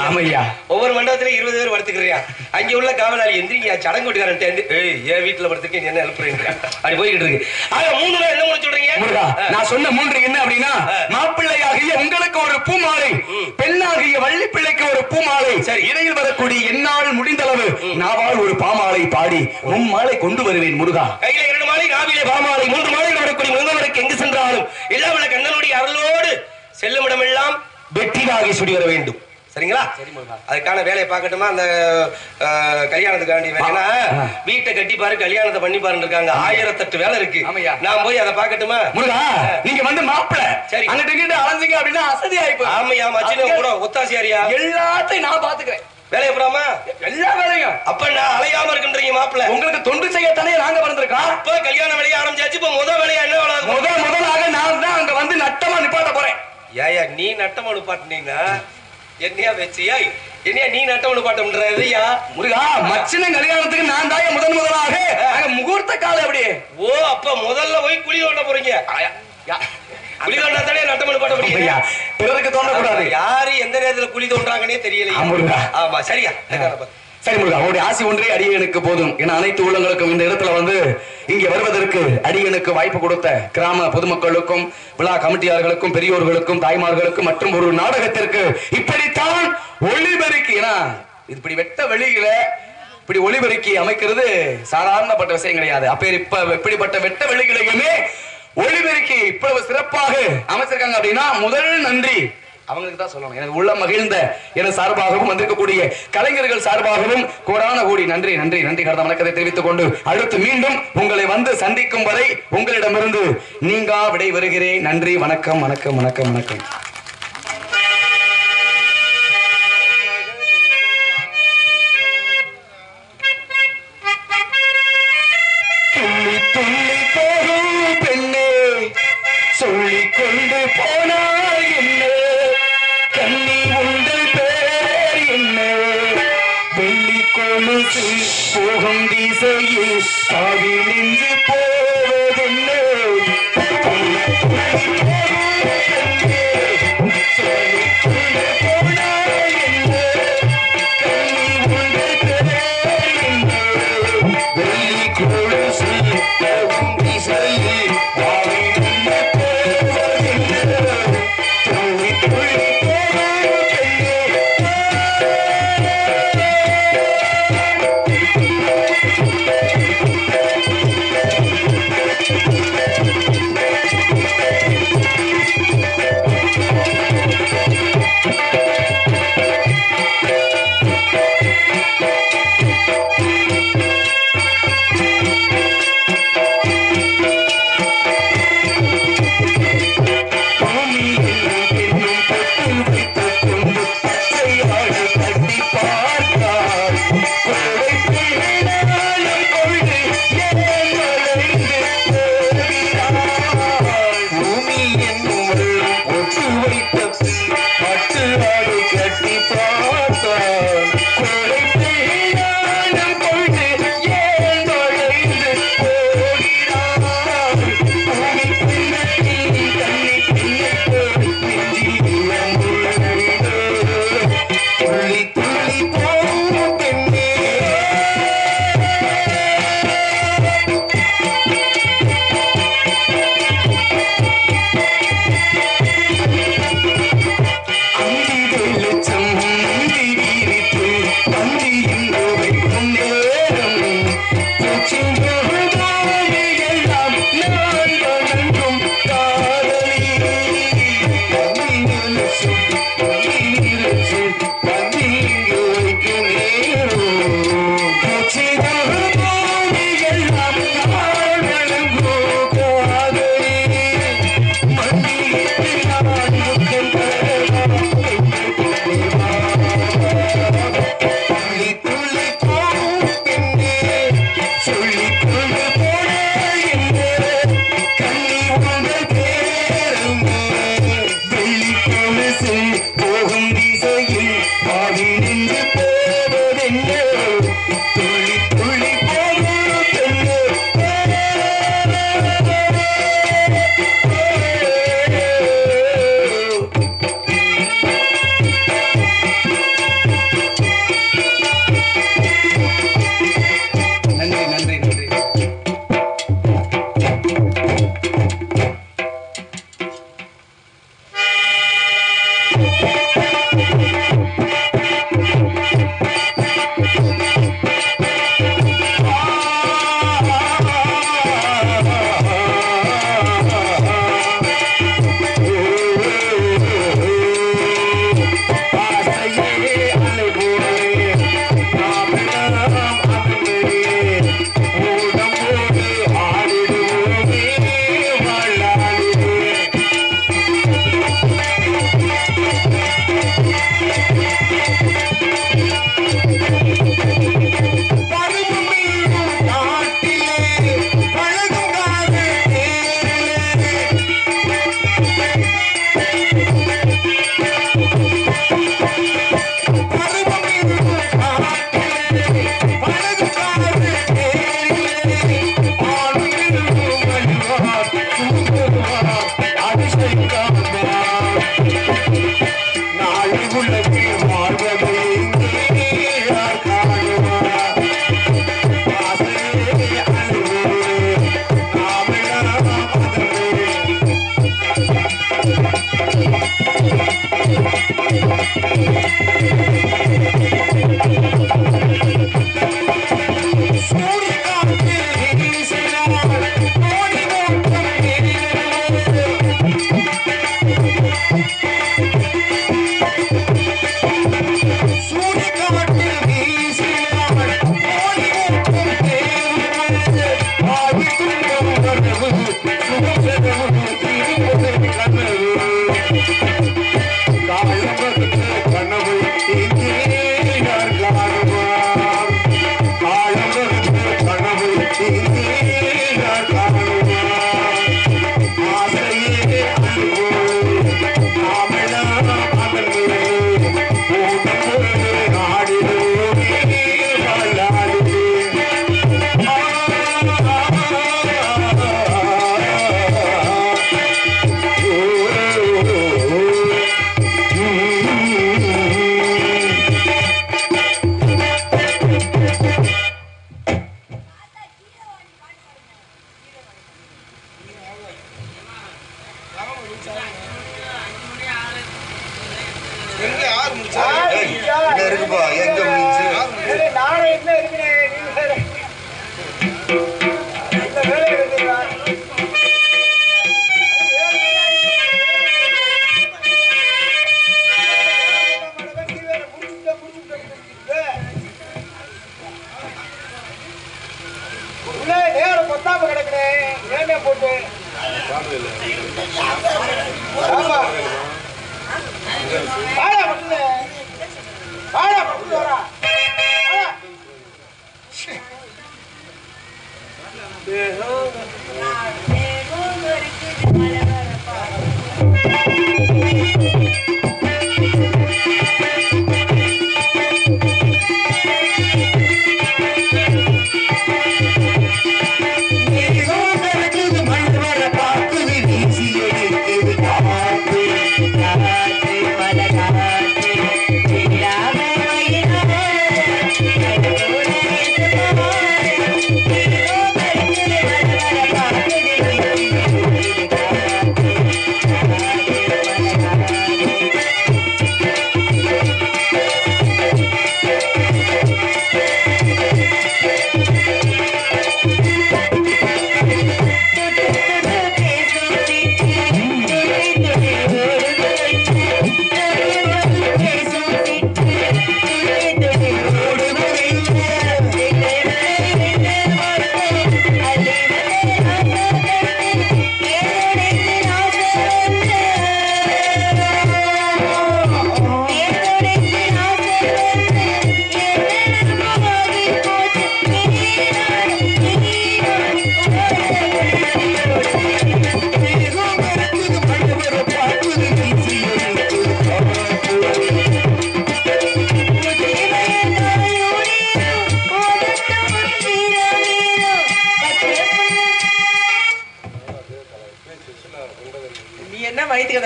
ஆமையா. ஒவ்வொரு மண்டபத்திலும் 20 பேர் படுத்துக்கிறியா? அங்க உள்ள காவலாளி எந்திரிங்க சடங்கு வீட்டுக்காரன் என் வீட்டுல படுத்துக்க என்ன எழுப்புறீங்க அப்படி போய்கிட்டு இருக்கு. ஆக 3 நாள் என்ன சொல்றீங்க? நான் சொன்ன 3 என்ன அப்படின்னா, மாப்பிள்ளையாகிய உங்களுக்கு ஒரு பூமாலை, பெண்ணாகிய வள்ளி பிள்ளைக்கு ஒரு பூமாலை, இடையில் வரக்கூடிய என்னால் முடிந்தளவு நாவால் ஒரு பாமாலை பாடி மாலை கொண்டு வருவேன் முருகா. கையில 2 மாலை, நாவிலே பாமாலை, 3 மாலை வரக்கூடிய முருகனுக்கு எங்கு சென்றாலும் எல்லா கண்ணனுடைய அருளோடு செல்லுமிடம் எல்லாம் வெற்றியாகி சுடி வர வேண்டும். சரிங்களா? அதுக்கான வேலையை பார்க்கட்டுமா? அந்த கல்யாணத்துக்காண்டி வேலைனா வீட்டை கட்டி பாரு, கல்யாணத்தை பண்ணி பாருன்னு இருக்காங்க. 1008 வேலை இருக்கு. நான் போய் அதை பார்க்கட்டுமா? முருகா, நீங்க வந்து மாப்பிள்ளை சரி அங்கிட்ட கிட்ட அலைஞ்சிங்க அப்படின்னா அசதி ஆயிப்போம். ஆமையா, மச்சின கூட ஒத்தாசியாரியா எல்லாத்தையும் நான் பாத்துக்கிறேன். வேலையை போடாமா? எல்லா வேலையும். அப்ப நான் அலையாம இருக்கின்றீங்க மாப்பிள்ளை. உங்களுக்கு தொண்டு செய்யத்தானே நாங்க வந்திருக்கோம். அப்ப கல்யாண வேலையை ஆரம்பிச்சாச்சு. இப்ப வேலையா என்ன வேலை? முதலாக நான் தான் அங்க வந்து நட்டமா நிப்பாட்ட போறேன். ஏயா நீ நட்டமா நிப்பாட்டினீங்கன்னா என்னையா வச்சியா? என்னையா நீ நட்டமா நிப்பாட்டம்ன்றதையா? முருகா, மச்சின கல்யாணத்துக்கு நான் தான் முதலாக முகூர்த்த கால அப்படியே. ஓ, அப்ப முதல்ல போய் குழி தோண்ட போறீங்க. குழி தோண்டா தானே நட்டமா நிப்பாட்ட முடியும். பிறருக்கு தோண்டக்கூடாது. யாரு எந்த நேரத்துல குழி தோன்றாங்கன்னே தெரியல. ஆமா, சரியா? சரி முருகா, அவருடைய ஆசி ஒன்றே அடியனுக்கு போதும். என அனைத்து உள்ளங்களுக்கும் இந்த இடத்துல வந்து இங்கே வருவதற்கு அடியனுக்கு வாய்ப்பு கொடுத்த கிராம பொதுமக்களுக்கும், விழா கமிட்டியாளர்களுக்கும், பெரியோர்களுக்கும், தாய்மார்களுக்கும் மற்றும் ஒரு நாடகத்திற்கு இப்படித்தான் ஒளிபெருக்கி, இப்படி வெட்ட வெளியில இப்படி ஒளிபெருக்கி அமைக்கிறது சாதாரணப்பட்ட விஷயம் கிடையாது. இப்படிப்பட்ட வெட்ட வெளிகளையுமே ஒளிபெருக்கி இவ்வளவு சிறப்பாக அமைச்சிருக்காங்க அப்படின்னா முதல் நன்றி அவங்களுக்கு தான் சொல்லணும். எனக்கு உள்ள மகிழ்ந்த எனது சார்பாகவும் வந்திருக்கக்கூடிய கலைஞர்கள் சார்பாகவும் கோடான கோடி நன்றி நன்றி நன்றி கடந்த வணக்கத்தை தெரிவித்துக் கொண்டு அடுத்து மீண்டும் உங்களை வந்து சந்திக்கும் வரை உங்களிடமிருந்து நீங்கா விடை வருகிறேன். நன்றி, வணக்கம் வணக்கம் வணக்கம் வணக்கம். துள்ளி துள்ளி போகும் பெண்ணே சொல்லிக் கொண்டு போனாய் என்ன, கண்ணி உங்கள் பேர் என்ன, வெள்ளி கொலுசு போகும் திசையில் சாவி நின்று போவதென்ன,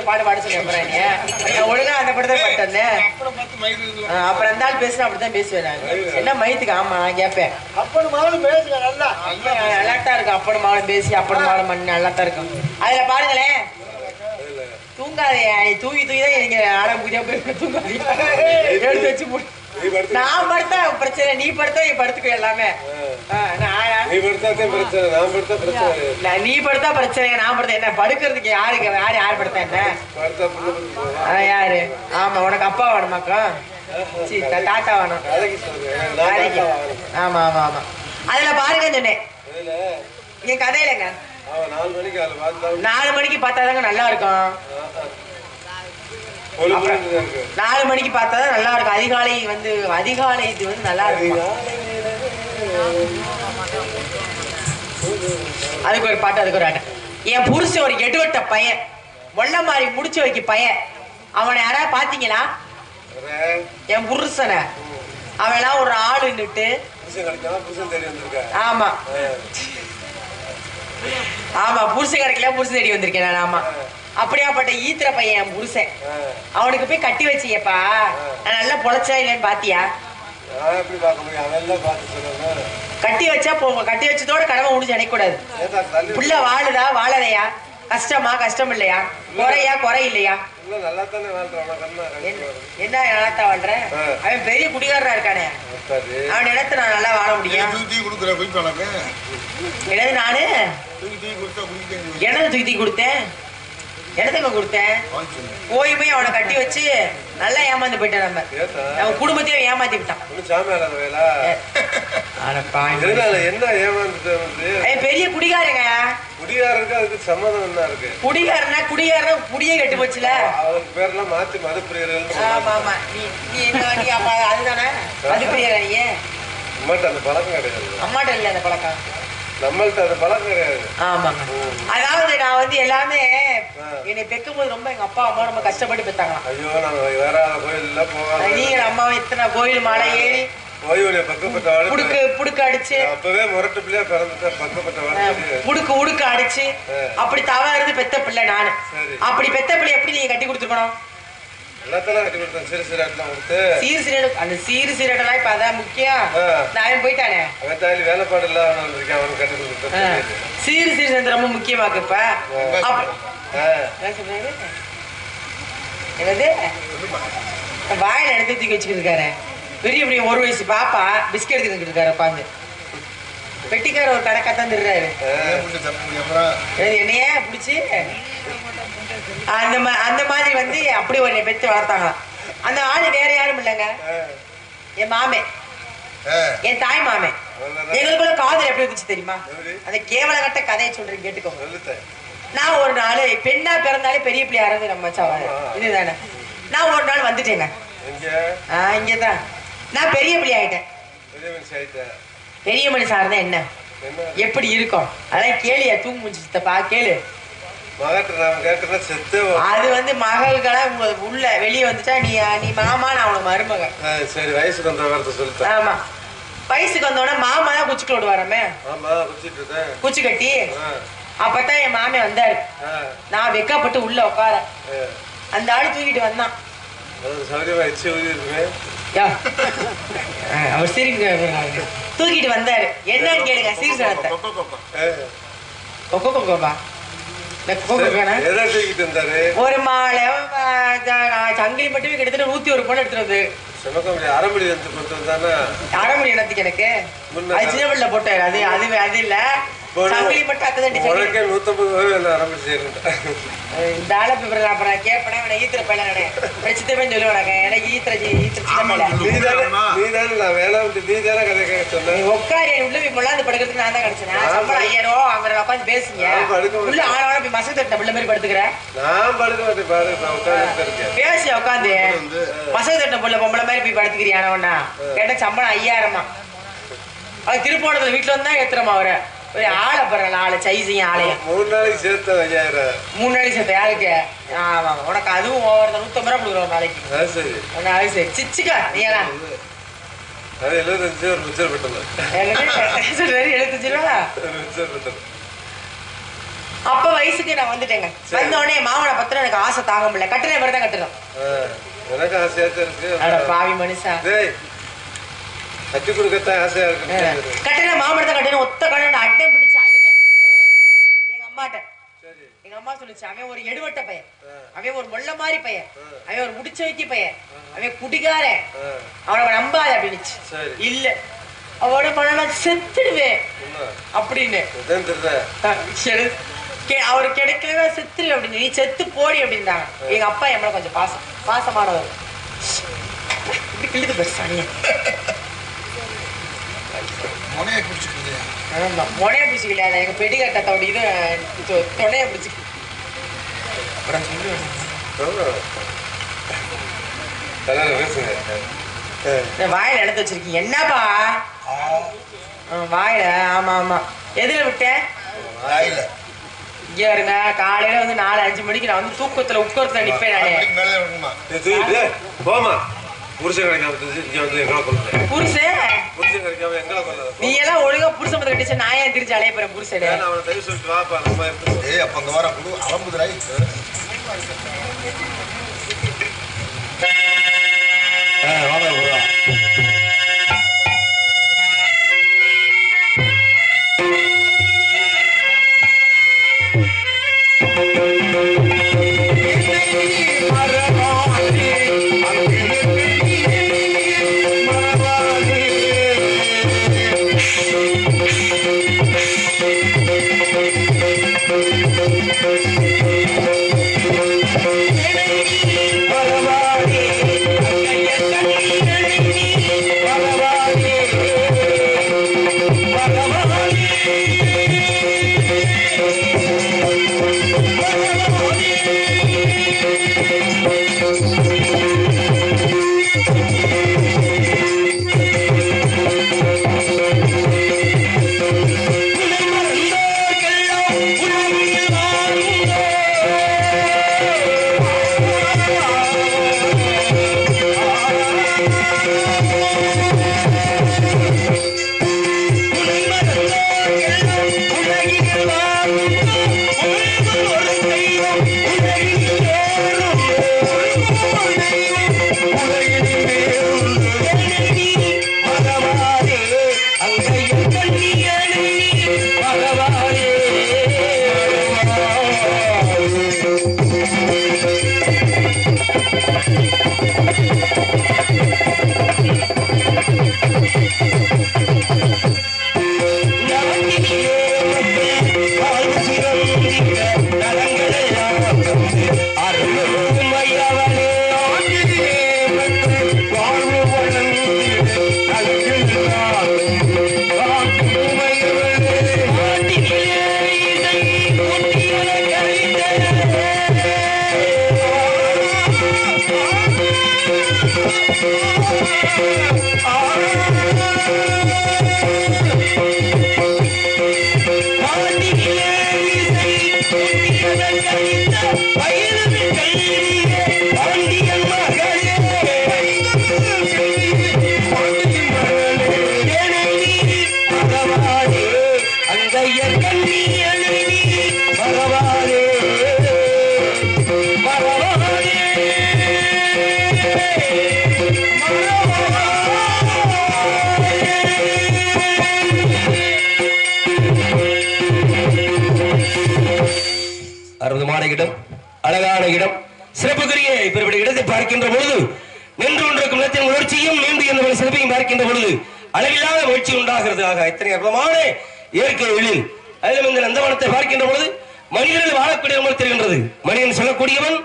பாடு பாட சொல்லி ஒழுங்கா அந்த படத்தை பட்டேன். அப்புறம் அந்த ஆள் பேசுனா அப்படித்தான் பேசுவேன். என்ன மயத்துக்கு? ஆமா கேப்பேன். அப்படி மாலும் பேசுங்க நல்லா நல்லாட்டா இருக்கும். அப்படி மாலும் பேசி அப்படி மாலும் மண் நல்லாத்தான் இருக்கும். அதுல பாருங்களேன், தூங்காதையா நீ தூங்கி தூங்கி தான் நீங்க ஆடம் பூஜா போய் தூங்காதீங்க. எடுத்து வச்சு போட்டு நான் படுத்தா பிரச்சனை, நீ படுத்தா நீ படுத்துக்கோ எல்லாமே. நீ படுத்தா பிரச்சனை, நான் படுத்த என்ன படுக்கிறதுக்கு யாருக்கு யார் படுத்தா என்ன யாரு? ஆமா உனக்கு அப்பா வேணுமாக்கா? தாத்தா வேணும். ஆமா ஆமா ஆமா அதுல பாருங்க சொன்னேன் என் கதையிலங்க 4 மணிக்கு பார்த்தாதாங்க நல்லா இருக்கும். 4 மணிக்கு பார்த்தாதான் நல்லா இருக்கும். அதிகாலை இது வந்து நல்லா இருக்கும். அதுக்கு ஒரு பாட்டு, அதுக்கு ஒரு ஆட்டம். என் புருஷன் ஒரு எடுவட்ட பையன், மொல்ல மாதிரி முடிச்சு வைக்க பையன். அவனை யாராவது பாத்தீங்களா? என் புருஷனை அவெல்லாம் ஒரு ஆளு நிட்டு. ஆமா ஆமா புருஷன் கிடைக்கல, புருஷன் தேடி வந்திருக்கேன் நான். ஆமா அப்படியாப்பட்ட ஈத்திர பையன் என் புருஷன். அவனுக்கு போய் கட்டி வச்சியப்பா, நான் நல்லா பொழைச்சா இல்லைன்னு பாத்தியா? கட்டி வச்சா போங்க, கட்டி வச்சதோட கடமை முடிஞ்சு நினைக்க கூடாது. புள்ள வாழுதா வாழலையா? கஷ்டமா கஷ்டம் இல்லையா? குறையா குறை இல்லையா? நல்லா தானே வாழ்றோம். என்ன நல்லாத்தா வாழ்றேன்? அவன் பெரிய குடிகாரனா இருக்கானே, அவன் இடத்த நான் நல்லா வாழ முடியும். என்னது நானு என்னது தூக்கி கொடுத்தேன்? இடத்துக்கு கொடுத்தேன். போய் அவனை கட்டி வச்சு நல்லா ஏமாந்து போயிட்டான். நம்ம குடும்பத்தையும் ஏமாத்தி விட்டான். பெரிய குடிகாரங்க. குடிகாரனா குடியே கெட்டு போச்சுல. ஆமா ஆமா, நீ அப்ப அதுதானே மதுப்பிரியரா? நீ அம்மாட்ட இல்ல அந்த பழக்கம், நம்மள்ட்ட அது பழக்கம் கிடையாது. ஆமாங்க. அதாவது நான் வந்து எல்லாமே என்னை பெக்கும் போது ரொம்ப எங்க அப்பா அம்மா ரொம்ப கஷ்டப்பட்டு பெத்தாங்களாம். ஐயோ, நாங்க வேற கோயில் போவோம். நீங்க அம்மாவை இத்தனை கோயில் மாலை ஏறி புடுக்கு அடிச்சு, அப்பவே முரட்டு பிள்ளையா பிறந்துட்டா பக்கப்பட்ட புடுக்கு அடிச்சு அப்படி தவா இருந்து பெத்த பிள்ளை நானு. அப்படி பெத்த பிள்ளை எப்படி நீங்க கட்டி கொடுத்துருக்கணும்? எல்லாத்தெல்லாம் கட்டி கொடுத்தேன். சிறு சீராட்டெல்லாம் கொடுத்து அந்த சீரு சீரட்டெல்லாம் இப்ப அதான் முக்கியம். நான் போயிட்டானே வேலைப்பாடு இல்ல வந்திருக்கேன். அவனுக்கு கட்டி கொடுத்தேன். சீரு சீர் ரொம்ப முக்கியமாக்கு. இப்ப என்னது வாயில எடுத்து தூக்கி வச்சுக்கிட்டு இருக்காரு. பெரிய பெரிய 1 வயசு பாப்பா பிஸ்கெட் எடுத்துக்கிட்டு இருக்காரு உட்காந்து. பெட்டிக்கார ஒரு கணக்கா தான் தர்றாரு. என்னையே பிடிச்சி அந்த மாதிரி வந்து அப்படி ஒரு பெத்து வளர்த்தாங்களாம். அந்த ஆளு வேற யாரும் இல்லைங்க, என் மாமே, என் தாய் மாமே. எங்களுக்குள்ள காதல் எப்படி இருந்துச்சு தெரியுமா? அந்த கேவலகட்ட கதையை சொல்றேன், கேட்டுக்கோங்க. நான் ஒரு நாள் பெண்ணா பிறந்தாலே பெரிய பிள்ளை யாராவது நம்ம இதுதானே. நான் ஒரு நாள் வந்துட்டேங்க இங்கதான். நான் பெரிய பிள்ளை ஆயிட்டேன். பெரிய மனுஷன் இருந்தா என்ன எப்படி இருக்கும் அதெல்லாம் கேளியா? தூங்க முடிச்சுப்பா கேளு. அது வந்து மகள்களா உள்ள வெளியே வந்துட்டா நீ மாமா, நான் உனக்கு மருமகன். சரி, வயசுக்கு வந்த சொல்லிட்டு. ஆமா, வயசுக்கு வந்தோடனே மாமா தான் குச்சிக்கோடு வரமே, குச்சி கட்டி. அப்பதான் என் மாமே வந்தாரு. நான் வெக்கப்பட்டு உள்ள உட்கார, அந்த ஆளு தூக்கிட்டு வந்தான். அவர் சிரிக்க தூக்கிட்டு வந்தாரு. என்னன்னு கேளுங்க, சீர்சனத்தை. ஒரு மாலை சங்கிலி மட்டுமே கிட்டத்தட்ட 101 பணம் எடுத்துட்டு வந்து அரைமணி இடத்துக்கு எனக்கு அது சின்ன பிள்ளை போட்டாரு. அது இல்ல சங்கிலி மட்டும் இந்த ஆள அப்புறம் கேப்பேன் ஈத்திர பையன் பிரச்சித்தமே சொல்லுவாங்க. எனக்கு உட்காரி உள்ள போய் முள்ளாந்து படுக்கிறதுக்கு நான் தான் கிடைச்சேன். சம்பளம் 5000 ரூபா வாங்குற உட்காந்து பேசுங்க. உள்ள ஆளோட போய் மசகு தட்ட பிள்ளை மாதிரி படுத்துக்கிறேன். பேசி உட்காந்து மசகு தட்ட பிள்ளை பொம்பளை மாதிரி போய் படுத்துக்கிறியானவனா கேட்ட சம்பளம் 5000. அது திருப்போணத்துல வீட்டுல வந்தா ஏத்துறமா அவரை ஒரு ஆளை போடுற ஆளை சைஸையும் ஆளையும் 3 நாளைக்கு சேர்த்து 5000. 3 நாளைக்கு சேர்த்து யாருக்கு? ஆமா, உனக்கு அதுவும் ஓவர் 150 ரூபா கொடுக்குற ஒரு நாளைக்கு. அது சரி சிச்சுக்கா நீ எல்லாம் 75 ஒரு மிச்சர் பெட்டல 75 ரூபா. அப்ப வயசுக்கு நான் வந்துட்டேங்க. வந்த உடனே மாவனை பத்திரம் எனக்கு ஆசை தாங்க முடியல. கட்டுன மாதிரி தான் கட்டணும். எனக்கு ஆசையாத்தான் இருக்கு. பாவி மனுஷா, கட்டி கொடுக்கத்தான் ஆசையா இருக்கு. கட்டின மாமரத்தை கட்டின ஒத்த கண்ணு அட்டம் பிடிச்சு அழுத எங்க அம்மாட்ட. எங்க அம்மா சொல்லிச்சு, அவன் ஒரு எடுவட்ட பையன், அவன் ஒரு மொள்ள மாதிரி பையன், அவன் ஒரு முடிச்ச வைக்க பையன், அவன் குடிகாரன், அவனை நம்பாத அப்படின்னுச்சு. இல்ல அவனோட மன செத்துடுவேன் அப்படின்னு. அவரு கிடைக்கல செத்துரு அப்படின்னு, நீ செத்து போடி அப்படின்றாங்க. எங்க அப்பா என் மேல கொஞ்சம் பாசமானவர். கிழிது பெருசானிய மொனைய பிடிச்சிக்கல, எங்க பெடிகட்டத்தோட இது தொடைய பிடிச்சிக்க வாயில எடுத்து வச்சிருக்கீங்க. என்னப்பா வாயில? ஆமா ஆமா, எதுல விட்டேன்? இங்க வருங்க, காலையில வந்து 4-5 மணிக்கு நான் வந்து தூக்கத்துல உட்காரத்துல நிப்பேன் நானே. போமா புருஷன் நீ எல்லாம் ஒழுங்கா புருஷன் மத்த கட்டிச்சு, நான் ஏன் திருச்சி அலைய போறேன் புருஷன்? அப்ப வர அலம்புதுராய் அற்புதமான இடம், அழகான இடம், சிறப்புக்குரிய இப்படி இடத்தை பார்க்கின்ற பொழுது நின்று கொண்டிருக்கும் நிலத்தின் உணர்ச்சியும் மீண்டு என்ற சிறப்பையும் பார்க்கின்ற பொழுது அளவில்லாத முயற்சி உண்டாகிறது. ஆக இத்தனை அற்புதமான இயற்கை எழில், அதிலும் இந்த நந்தவனத்தை பார்க்கின்ற பொழுது மனிதர்கள் வாழக்கூடிய முறை தெரிகின்றது. மனிதன் சொல்லக்கூடியவன்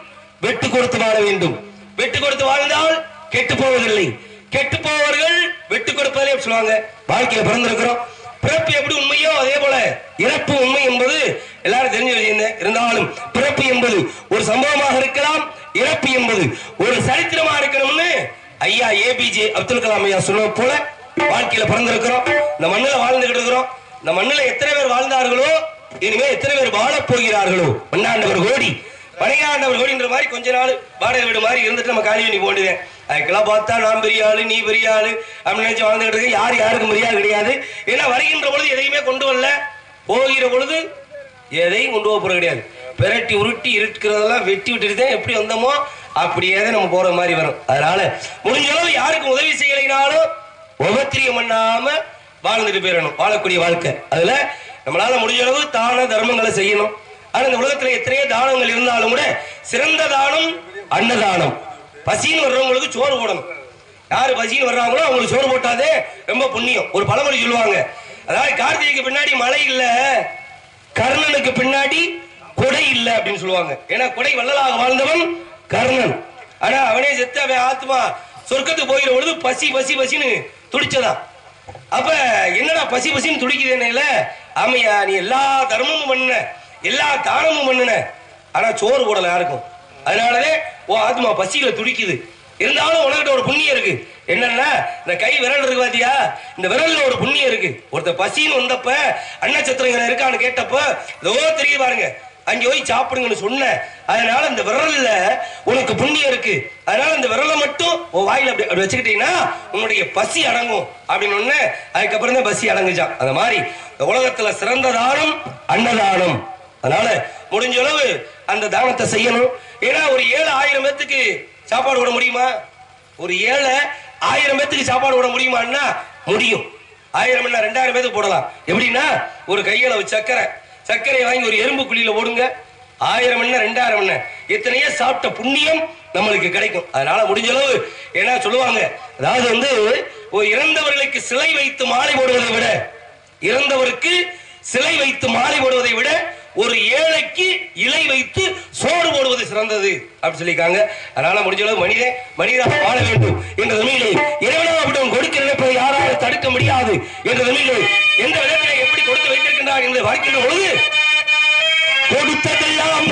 வெட்டு கொடுத்து வாழ வேண்டும். வெட்டு கொடுத்து வாழ்ந்தால் கெட்டு போவதில்லை. கெட்டு போவர்கள் வெட்டு கொடுப்பதிலே சொல்லுவாங்க. வாழ்க்கையில பிறந்திருக்கிறோம், பிறப்பு எப்படி உண்மையோ அதே போல இறப்பு உண்மை என்பது எல்லாரும் தெரிஞ்சு வச்சிருந்த. இருந்தாலும் பிறப்பு என்பது ஒரு சம்பவமாக இருக்கலாம், இறப்பு என்பது ஒரு சரித்திரமா இருக்கணும்னு ஐயா ஏபிஜே அப்துல் கலாம் ஐயா சொன்ன போல வாழ்க்கையில பிறந்திருக்கிறோம், இந்த மண்ணில வாழ்ந்துகிட்டு இருக்கிறோம். இந்த மண்ணில எத்தனை பேர் வாழ்ந்தார்களோ இனிமே எத்தனை பேர் வாழப் போகிறார்களோ, மண்ணாண்டவர் கோடி பணியாண்டவர் கோடின்ற மாதிரி கொஞ்ச நாள் வாடகை வீடு மாதிரி இருந்துட்டு நம்ம காலி பண்ணி போண்டுவேன். அதுக்கெல்லாம் பார்த்தா நான் பெரிய ஆளு நீ பெரிய ஆளு அப்படின்னு நினைச்சு வாழ்ந்துகிட்டு இருக்கு. யார் யாருக்கும் மரியாதை கிடையாது. ஏன்னா வருகின்ற பொழுது எதையுமே கொண்டு வரல, போகிற பொழுது எதையும் கொண்டு போக கிடையாது. பெரட்டி உருட்டி இருக்கிறதெல்லாம் வெட்டி விட்டுட்டு தான் எப்படி வந்தோமோ அப்படியே தான் நம்ம போற மாதிரி வரும். அதனால முடிஞ்ச அளவு யாருக்கும் உதவி செய்யலைனாலும் உபத்திரியம் பண்ணாம வாழ்ந்துட்டு போயிடணும். வாழக்கூடிய வாழ்க்கை அதுல நம்மளால முடிஞ்ச அளவு தான தர்மங்களை செய்யணும். ஆனா இந்த உலகத்துல எத்தனையோ தானங்கள் இருந்தாலும் கூட சிறந்த தானம் அன்னதானம். பசின்னு வர்றவங்களுக்கு சோறு போடணும். யாரு பசின்னு வர்றாங்களோ அவங்களுக்கு சோறு போட்டாதே ரொம்ப புண்ணியம். ஒரு பழமொழி சொல்லுவாங்க, அதாவது கார்த்திகைக்கு பின்னாடி மழை இல்ல, கர்ணனுக்கு பின்னாடி கொடை இல்ல அப்படின்னு சொல்லுவாங்க. ஏன்னா கொடை வள்ளலாக வாழ்ந்தவன் கர்ணன். ஆனா அவனே செத்து அவன் ஆத்மா சொர்க்கத்துக்கு போகிற பொழுது பசி பசி பசின்னு துடிச்சதான். அப்ப என்னடா பசி பசின்னு துடிக்குதுன்னு, ஆமையா நீ எல்லா தர்மமும் பண்ண, எல்லா தானமும் பண்ணுன, ஆனா சோறு போடல யாருக்கும். அதனாலதே ஓ ஆத்மா பசியில துடிக்குது. இருந்தாலும் உனக்கிட்ட ஒரு புண்ணியம் இருக்கு. என்னன்னா இந்த கை விரல் இருக்கு பாத்தியா, இந்த விரல்ல ஒரு புண்ணியம் இருக்கு. ஒருத்த பசின்னு வந்தப்ப அன்னச்சத்திரம் இருக்கான்னு கேட்டப்ப ஏதோ தெரிய பாருங்க, அங்க போய் சாப்பிடுங்கன்னு சொன்ன. அதனால இந்த விரல்ல உனக்கு புண்ணியம் இருக்கு. அதனால இந்த விரலை மட்டும் உன் வாயில அப்படி வச்சுக்கிட்டீங்கன்னா உன்னுடைய பசி அடங்கும் அப்படின்னு ஒண்ணு. அதுக்கப்புறம் தான் பசி அடங்குச்சான். அந்த மாதிரி இந்த உலகத்துல சிறந்த தானம் அன்னதானம். அதனால முடிஞ்ச அளவு அந்த தானத்தை செய்யணும். ஏன்னா ஒரு 7,000 பேத்துக்கு சாப்பாடு விட முடியுமா? ஒரு 7,000 பேத்துக்கு சாப்பாடு விட முடியுமான்னா முடியும். 1000 என்ன 2000 பேத்துக்கு போடலாம். எப்படின்னா ஒரு கையில சர்க்கரையை வாங்கி ஒரு எறும்பு குழியில ஓடுங்க, 1000 என்ன 2000 என்ன எத்தனையோ சாப்பிட்ட புண்ணியம் நம்மளுக்கு கிடைக்கும். அதனால முடிஞ்ச அளவு என்ன சொல்லுவாங்க, அதாவது ஒரு இறந்தவர்களுக்கு சிலை வைத்து மாலை போடுவதை விட, இறந்தவருக்கு சிலை வைத்து மாலை போடுவதை விட ஒரு ஏழைக்கு இலை வைத்து சோறு போடுவது சிறந்தது அப்படின்னு சொல்லியிருக்காங்க. அதனால முடிஞ்ச அளவு மனிதனாக வாழ வேண்டும் என்ற தமிழை இறைவனாவிடம் கொடுக்க நினைப்பதை யாராலும் தடுக்க முடியாது என்ற தமிழை எந்த விதத்திலே எப்படி கொடுத்து வைத்திருக்கின்றார் என்று பார்க்கின்ற பொழுது கொடுத்ததெல்லாம்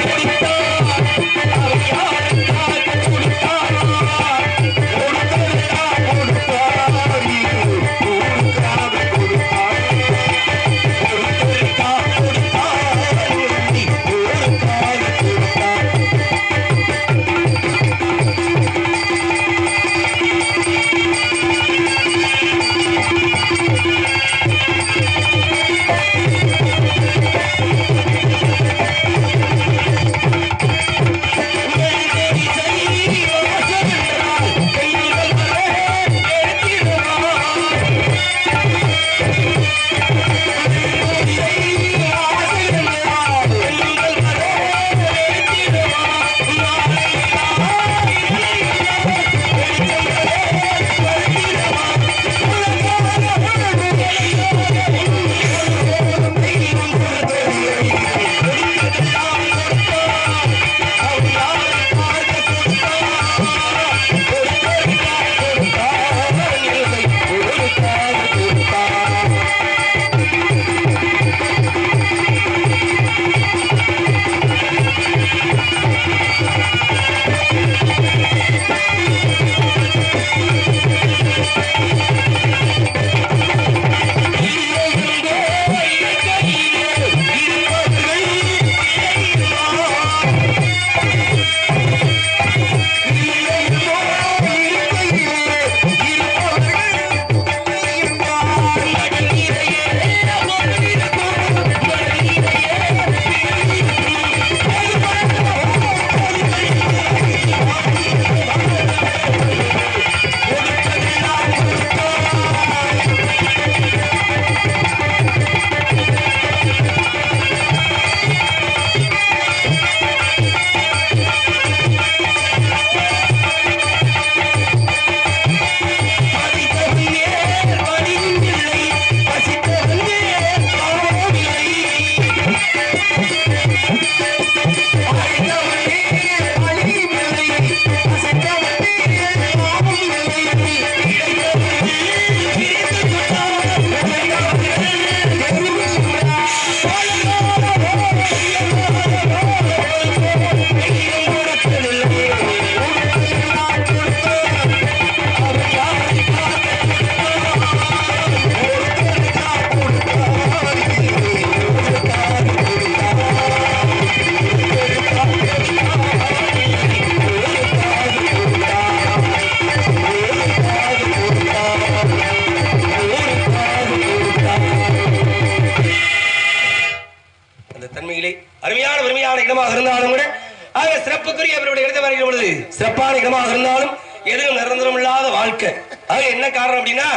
சிறப்பான இடமாக இருந்தாலும் எதுவும் நிரந்தரம் இல்லாத வாழ்க்கை. அது என்ன காரணம் அப்படின்னா,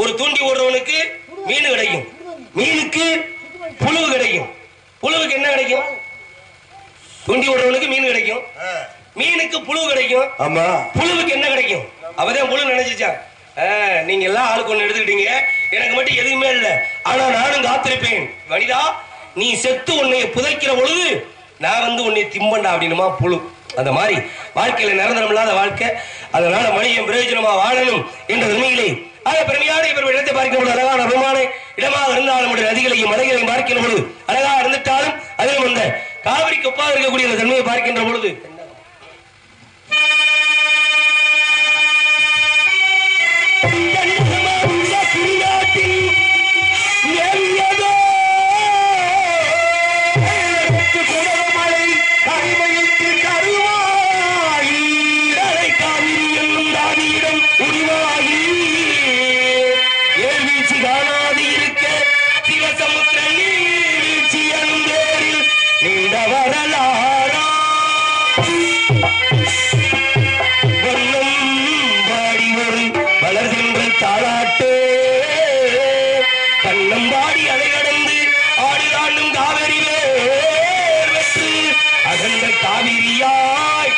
ஒரு தூண்டி ஓடுறவனுக்கு மீன் கிடைக்கும், மீனுக்கு புழுவு கிடைக்கும். புழுவுக்கு என்ன கிடைக்கும்? தூண்டி ஓடுறவனுக்கு மீன் கிடைக்கும், மீனுக்கு புழு கிடைக்கும். ஆமா, புழுவுக்கு என்ன கிடைக்கும்? அவதான் புழு நினைச்சிச்சா. நீங்க எல்லாம் ஆளுக்கு ஒண்ணு எடுத்துக்கிட்டீங்க, எனக்கு மட்டும் எதுவுமே இல்லை. ஆனா நானும் காத்திருப்பேன். வனிதா, நீ செத்து உன்னை புதைக்கிற பொழுது நான் வந்து உன்னை திம்பண்டா அப்படின்னுமா புழு. அந்த மாதிரி வாழ்க்கையில நிரந்தரம் இல்லாத வாழ்க்கை. அதனால மனிதன் பிரயோஜனமா வாழணும் என்ற உண்மையிலே பெருமையான இவர் இடத்தை பார்க்கிற பொழுது அழகான அருமான இடமாக இருந்தாலும் நதிகளையும் மலைகளையும் பார்க்கின்ற பொழுது அழகாக இருந்துட்டாலும் அதிலும் அந்த காவிரிக்கு ஒப்பாக இருக்கக்கூடிய அந்த தன்மையை பார்க்கின்ற பொழுது தாளாட்டு கண்ணம்பாடி அதை கடந்து ஆடுதாண்டும் காவிரி வெற்று அகன்ற காவிரியாய்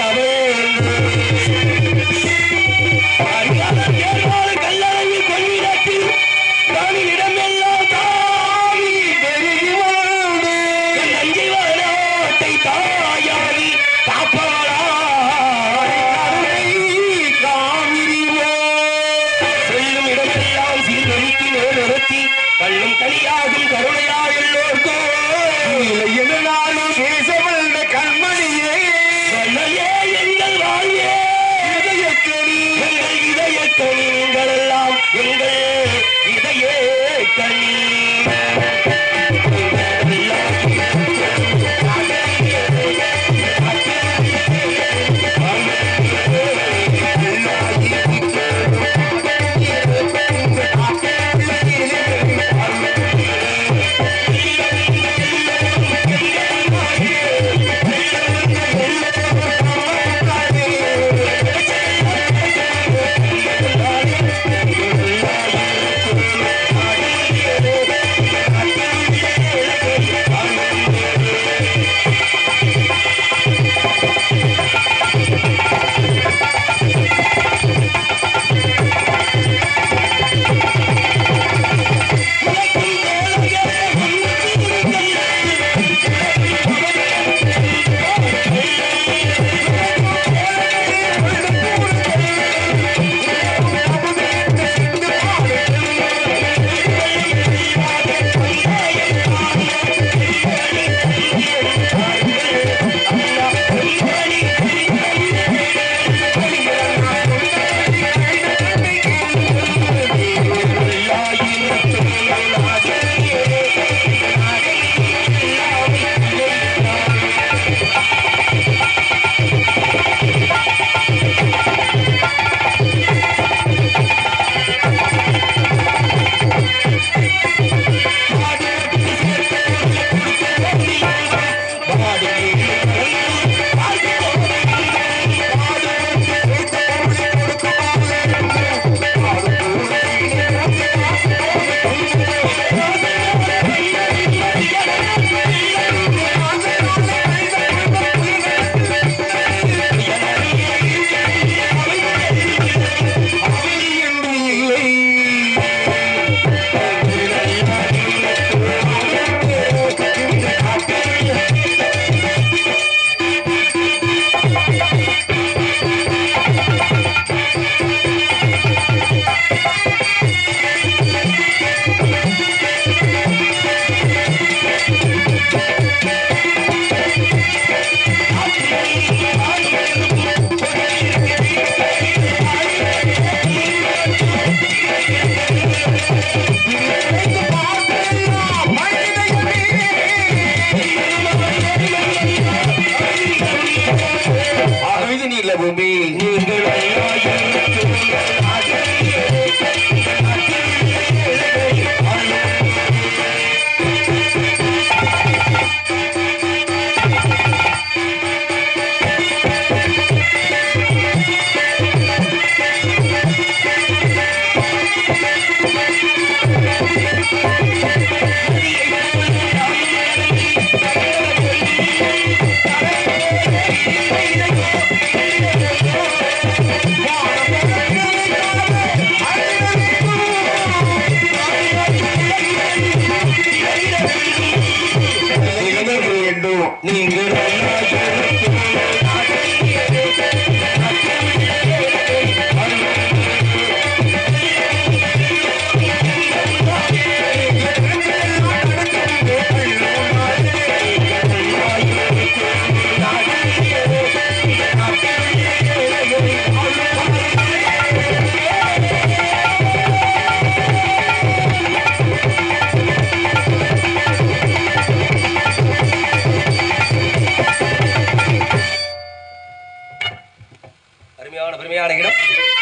தமிழ்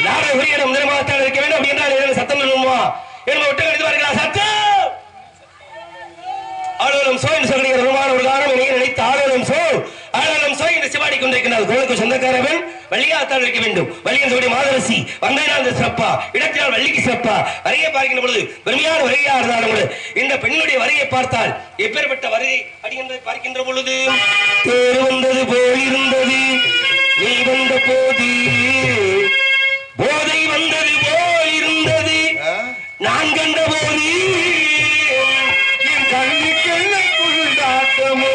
நாடக உரியிடம் நிர்மாகத்தான் இருக்க வேண்டும். அப்படி என்றால் ஏதேனும் சத்தம் சொல்லுமா என்ன விட்டு எடுத்து வருகிறா சத்தம் ஆளுநம் சோ என்று சொல்கிற ரூபான ஒரு காரணம் இணைய நினைத்து ஆளுநம் சோ ஆளுநம் சோ என்று சிவாடி கொண்டிருக்கிறார். கோளுக்கு சொந்தக்காரவன் வள்ளியாத்தான் இருக்க வேண்டும். வள்ளியின் சொல்லி மாதரசி வந்தையினால் சிறப்பா இடத்தினால் வள்ளிக்கு சிறப்பா வரையை பார்க்கின்ற பொழுது பெருமையான வரையா இருந்தாலும் இந்த பெண்ணுடைய வரையை பார்த்தால் எப்பேற்பட்ட வரையை அடிகின்றதை பார்க்கின்ற பொழுது தேர் வந்தது போல் இருந்தது நீ வந்த போது போதை வந்தது போல் இருந்தது நான் கண்ட போது என் கண்ணுக்குள் தாக்கமோ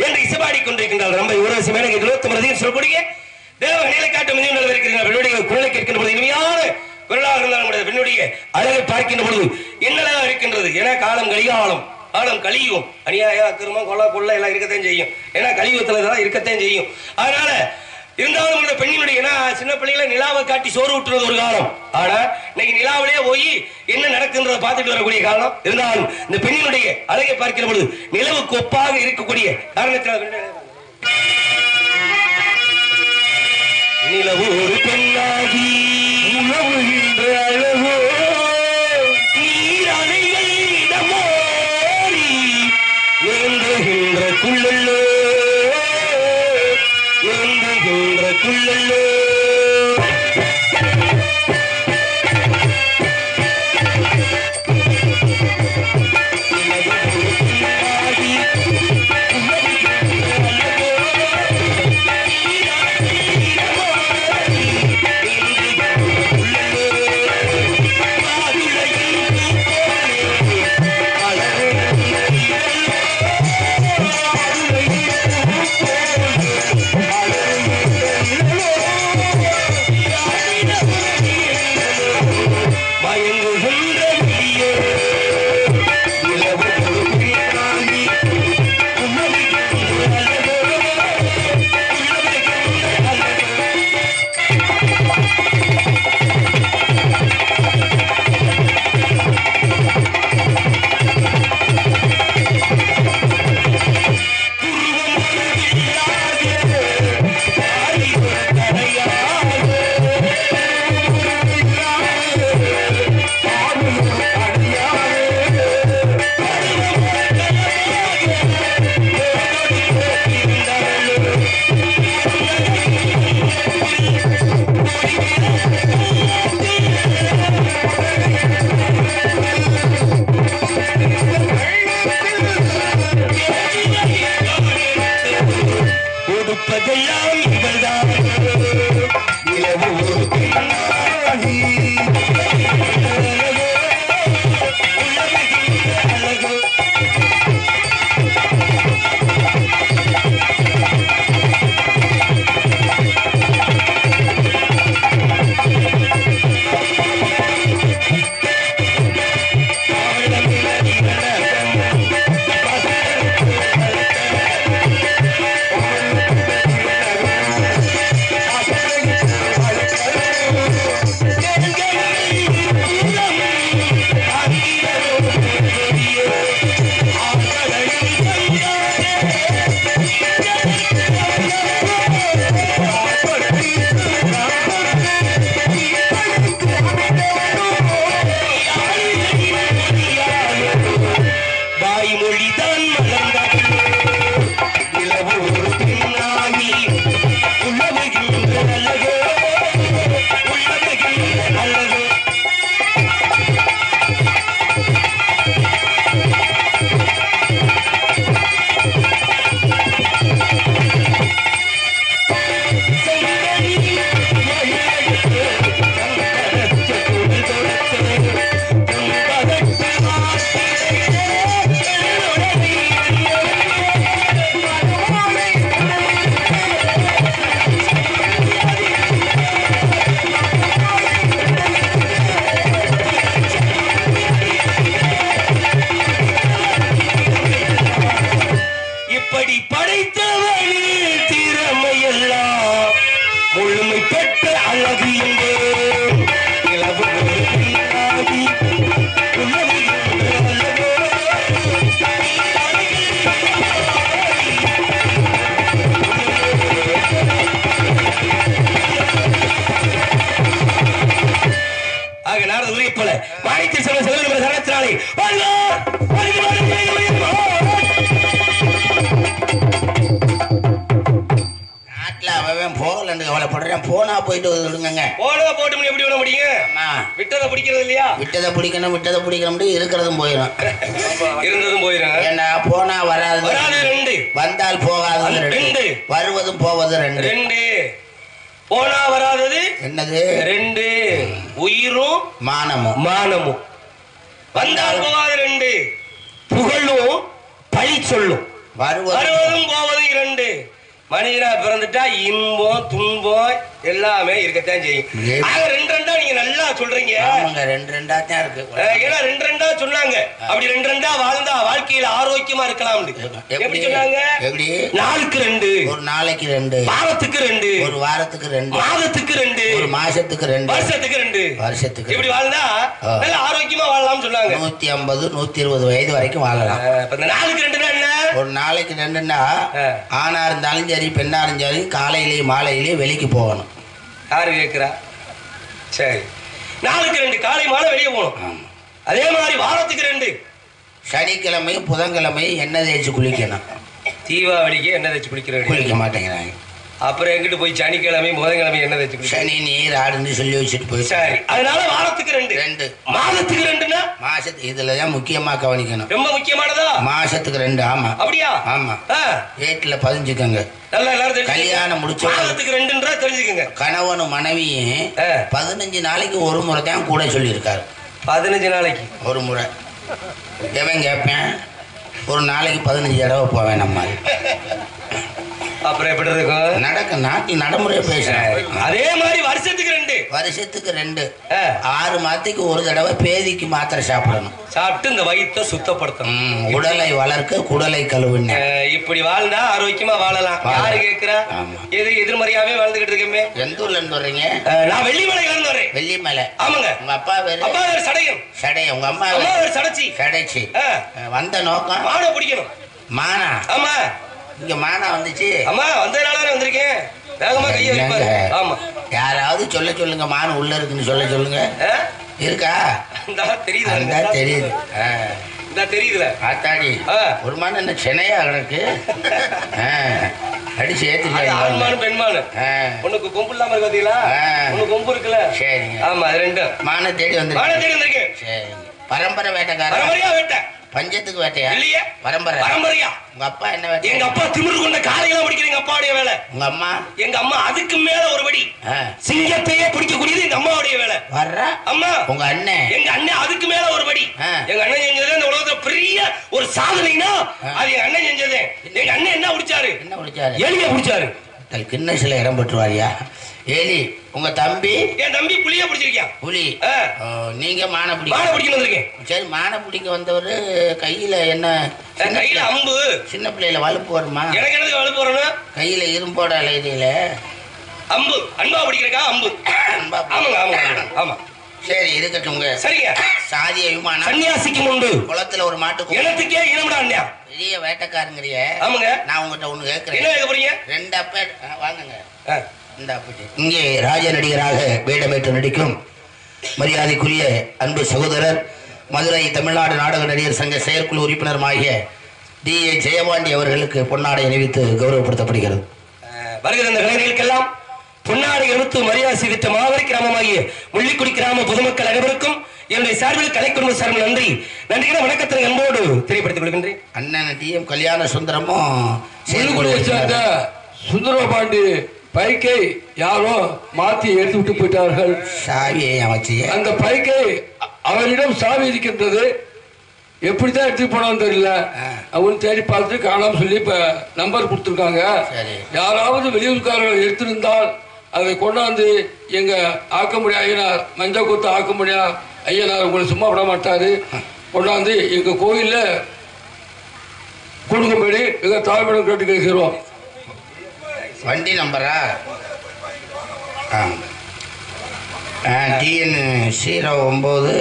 என்று இசைபாடி கொண்டிருக்கின்றார். ரொம்ப உரசி மேலே சொல்லக்கூடிய தேவகனிகளை காட்டும் பெண்ணுடைய குரலை கேட்கின்ற பொழுது இனிமையான குரலாக இருந்தாலும் பெண்ணுடைய அழகை பார்க்கின்ற பொழுது என்னெல்லாம் இருக்கின்றது என காலம் கலிகாலம் காலம் கலியும் அநியாய அக்கிரமம் கொலை கொள்ளை எல்லாம் இருக்கத்தான் செய்யும். ஏன்னா கலியுகத்துல இதெல்லாம் இருக்கத்தான் செய்யும். அதனால இருந்தாலும் இந்த பெண்ணினுடைய சின்ன பிள்ளைகளை நிலாவை காட்டி சோறு ஊட்டுறது ஒரு காலம். ஆனா இன்னைக்கு நிலாவிலே போய் என்ன நடக்குன்றதை பார்த்துட்டு வரக்கூடிய காலம். இருந்தாலும் இந்த பெண்ணினுடைய அழகை பார்க்கிற பொழுது நிலவுக்கு ஒப்பாக இருக்கக்கூடிய காரணத்தினால் நிலவு ஒரு பெண்ணாகி உணவுகின்ற அழகோ நீரணைகள் இடமோரி ஏந்துகின்ற குள்ளல்லோ ஏந்துகின்ற குள்ளல்லோ பெற்ற அழகு என்போ இளவு பின்னாடி உணவு அல்லவோ ஆக நாடு உரிய போல மாணிக்க செல்வ செல்வ சரணத்தினாலே நாட்டுல அவன் போகலன்னு கவலைப்படுறேன். போனா போயிட்டு விடுங்க. போனதை போட்டு எப்படி விட முடியும்? விட்டதை பிடிக்கிறது இல்லையா? விட்டதை பிடிக்கணும் இருக்கிறதும் போயிடும். இருந்ததும் போயிடும். ஏன்னா போனா வராது ரெண்டு, வந்தால் போகாது ரெண்டு, வருவதும் போவது ரெண்டு. போனா வராதது என்னது? ரெண்டு. உயிரும் மானமும் வந்தால் போகாது ரெண்டு. புகழும் பழி சொல்லும் வருவதும் போவதும் இரண்டு. மனிதனா பிறந்துட்டா இன்பம் துன்பம் எல்லாமே இருக்கத்தான் செய்யும். ஆக ரெண்டா நீங்க நல்லா சொல்றீங்க. ரெண்டா தான் இருக்கு. ஏன்னா ரெண்டா சொன்னாங்க. அப்படி ரெண்டா வாழ்ந்தா வாழ்க்கையில ஆரோக்கியமா இருக்கலாம். எப்படி சொன்னாங்க? நாளுக்கு ரெண்டு, ஒரு நாளைக்கு ரெண்டு, வாரத்துக்கு ரெண்டு, ஒரு வாரத்துக்கு ரெண்டு, மாதத்துக்கு ரெண்டு, ஒரு மாசத்துக்கு ரெண்டு, வருஷத்துக்கு இப்படி வாழ்ந்தா நல்ல ஆரோக்கியமா வாழலாம் சொன்னாங்க. 150 120 வயது வரைக்கும் வாழலாம். இந்த நாளுக்கு ரெண்டுனா என்ன? ஒரு நாளைக்கு ரெண்டுன்னா ஆணா இருந்தாலும் சரி பெண்ணா இருந்தாலும் சரி காலையிலேயும் மாலையிலேயும் வெளிக்கு போகணும். யாரு கேட்கிறா? சரி, நாளுக்கு ரெண்டு காலை மாலை வெளியே போகணும். அதே மாதிரி வாரத்துக்கு ரெண்டு, சனிக்கிழமையும் புதன்கிழமையும் எண்ணெய் தேய்ச்சி குளிக்கணும். தீபாவளிக்கு எண்ணெய் தேய்ச்சி குளிக்க மாட்டேங்கிறாங்க. அப்புறம் எங்கிட்டு போய் சனிக்கிழமை புதன்கிழமை எண்ணெய் தேய்ச்சி சனி நீர் ஆடுன்னு சொல்லி வச்சுட்டு போய். சரி, அதனால வாரத்துக்கு ரெண்டு, மாதத்துக்கு ரெண்டுன்னா மாசத்துக்கு இதுலதான் முக்கியமா கவனிக்கணும். ரொம்ப முக்கியமானதா? மாசத்துக்கு ரெண்டு. ஆமா. அப்படியா? ஆமா. வீட்டுல பதிஞ்சுக்கங்க. நல்லா எல்லாரும் கல்யாணம் முடிச்ச மாதத்துக்கு ரெண்டுன்றா தெரிஞ்சுக்கங்க. கணவனும் மனைவியும் 15 நாளைக்கு ஒரு முறை தான் கூட சொல்லி இருக்காரு. 15 நாளைக்கு ஒரு முறை. எவன் கேட்பேன்? ஒரு நாளைக்கு 15 தடவை போவேன் நம்ம. அப்புறம் எப்படி இருக்கும்? நடக்க நாட்டில் நடைமுறை பேசுறேன். அதே மாதிரி வருஷத்துக்கு ரெண்டு 6 மாதத்துக்கு ஒரு தடவை பேதிக்கு மாத்திரை சாப்பிடணும். சாப்பிட்டு இந்த வயிற்றை சுத்தப்படுத்தணும். உடலை வளர்க்க குடலை கழுவுன்னு. இப்படி வாழ்ந்தா ஆரோக்கியமா வாழலாம். யாரு கேட்கிறா? எதிர்மறையாவே வாழ்ந்துகிட்டு இருக்கமே. எந்த ஊர்ல இருந்து வர்றீங்க? நான் வெள்ளிமலையில இருந்து வரேன். வெள்ளிமலை. ஆமாங்க. உங்க அப்பா பேரு சடையம். உங்க அம்மா சடைச்சி. வந்த நோக்கம் மானை பிடிக்கணும். மானா? ஆமா. இங்க மானா வந்துச்சு. அம்மா வந்ததுனால வந்திருக்கேன். வேகமா கையை வைப்பாரு. ஆமா. யாராவது சொல்லுங்க மான் உள்ள இருக்குன்னு சொல்லுங்க. இருக்கா? தெரியுது. தெரியுதுல ஆத்தாடி. ஒரு மான் என்ன சென்னையா கிடக்கு? அடிச்சு ஏத்துக்கு. பெண்மானு உனக்கு கொம்பு இல்லாம இருக்கு பாத்தீங்களா? உனக்கு கொம்பு இருக்குல்ல? சரிங்க. ஆமா, ரெண்டு மானை தேடி வந்திருக்கேன். சரிங்க. பரம்பரை வேட்டைக்காரன். பரம்பரையா வேட்டை. பஞ்சத்துக்கு வேட்டையா? இல்லையா, பரம்பரையா. உங்க அப்பா என்ன வேட்டை? எங்க அப்பா திமிரு கொண்ட காலையெல்லாம் பிடிக்கிற எங்க அப்பாவுடைய வேலை. உங்க அம்மா? எங்க அம்மா அதுக்கு மேல ஒரு படி சிங்கத்தையே பிடிக்கக்கூடியது எங்க அம்மாவுடைய வேலை. வர்ற அம்மா உங்க அண்ணன்? எங்க அண்ணன் அதுக்கு மேல ஒரு படி. எங்க அண்ணன் செஞ்சது இந்த உலகத்துல பெரிய ஒரு சாதனைனா அது எங்க அண்ணன் செஞ்சது. எங்க அண்ணன் என்ன பிடிச்சாரு? எலிய பிடிச்சாரு. கிண்ணஸ்ல இடம் பெற்றுவாரியா? எலி. உங்க தம்பி? என் தம்பி புலிய பிடிச்சிருக்கேன். புலி. நீங்க மானை பிடிக்க வந்திருக்கேன். சரி, மானை பிடிக்க வந்தவரு கையில என்ன? கையில அம்பு. சின்ன பிள்ளையில வலுப்பு வருமா? எனக்கு எனக்கு வலுப்பு வரணும். கையில இரும்போட அலையில அம்பு. அன்பா பிடிக்கிறக்கா அம்பு. ஆமாங்க ஆமாங்க ஆமா. சரி இருக்கட்டும். சரிங்க. சாதி அபிமானம் சன்னியாசிக்கு உண்டு. குளத்துல ஒரு மாட்டு இனத்துக்கே இனம்டா அண்ணா. பெரிய வேட்டைக்காரங்கறிய. ஆமாங்க. நான் உங்ககிட்ட ஒண்ணு கேக்குறேன். என்ன கேட்க போறீங்க? 2 அப்ப வாங்குங்க. இந்த அப்படி இங்கே ராஜ நடிகராக வேடமேற்று நடிக்கும் மரியாதைக்குரிய அன்பு சகோதரர் மதுரை தமிழ்நாடு நாடக நடிகர் சங்க செயற்குழு உறுப்பினருமாகிய D.A. ஜெயபாண்டி அவர்களுக்கு பொன்னாடை அணிவித்து கௌரவப்படுத்தப்படுகிறது. வருகிற இந்த கலைஞர்களுக்கெல்லாம் பொன்னாடை அணிவித்து மரியாதை செய்திட்ட மாவரி கிராமமாகிய முள்ளிக்குடி கிராம பொதுமக்கள் அனைவருக்கும் என்னுடைய சார்பில் கலைக்குடும்ப சார்பில் நன்றி நன்றிகளை வணக்கத்தை அன்போடு தெரியப்படுத்திக் கொள்கின்றேன். அண்ணன் T.M. கல்யாண சுந்தரமும் சுந்தரபாண்டி பைக்கை யாரோ மாத்தி எடுத்து விட்டு போயிட்டார்கள். சாவியை அமைச்சு அந்த பைக்கை அவரிடம் சாவி இருக்கின்றது. எப்படித்தான் எடுத்து போனான்னு தெரியல. அவன் தேடி பார்த்து காணாம சொல்லி இப்ப நம்பர் கொடுத்துருக்காங்க. யாராவது வெளியூர்காரர்கள் எடுத்திருந்தால் அதை கொண்டாந்து எங்க ஆக்கமுடியா ஐயனார் மஞ்சள் கொத்து ஆக்கமுடியா ஐயனார் உங்களை சும்மா விட மாட்டாரு. கொண்டாந்து எங்க கோயில்ல கொடுக்கும்படி மிக தாழ்மையுடன் கேட்டு கேட்கிறோம். வண்டி நம்பரா? TN 09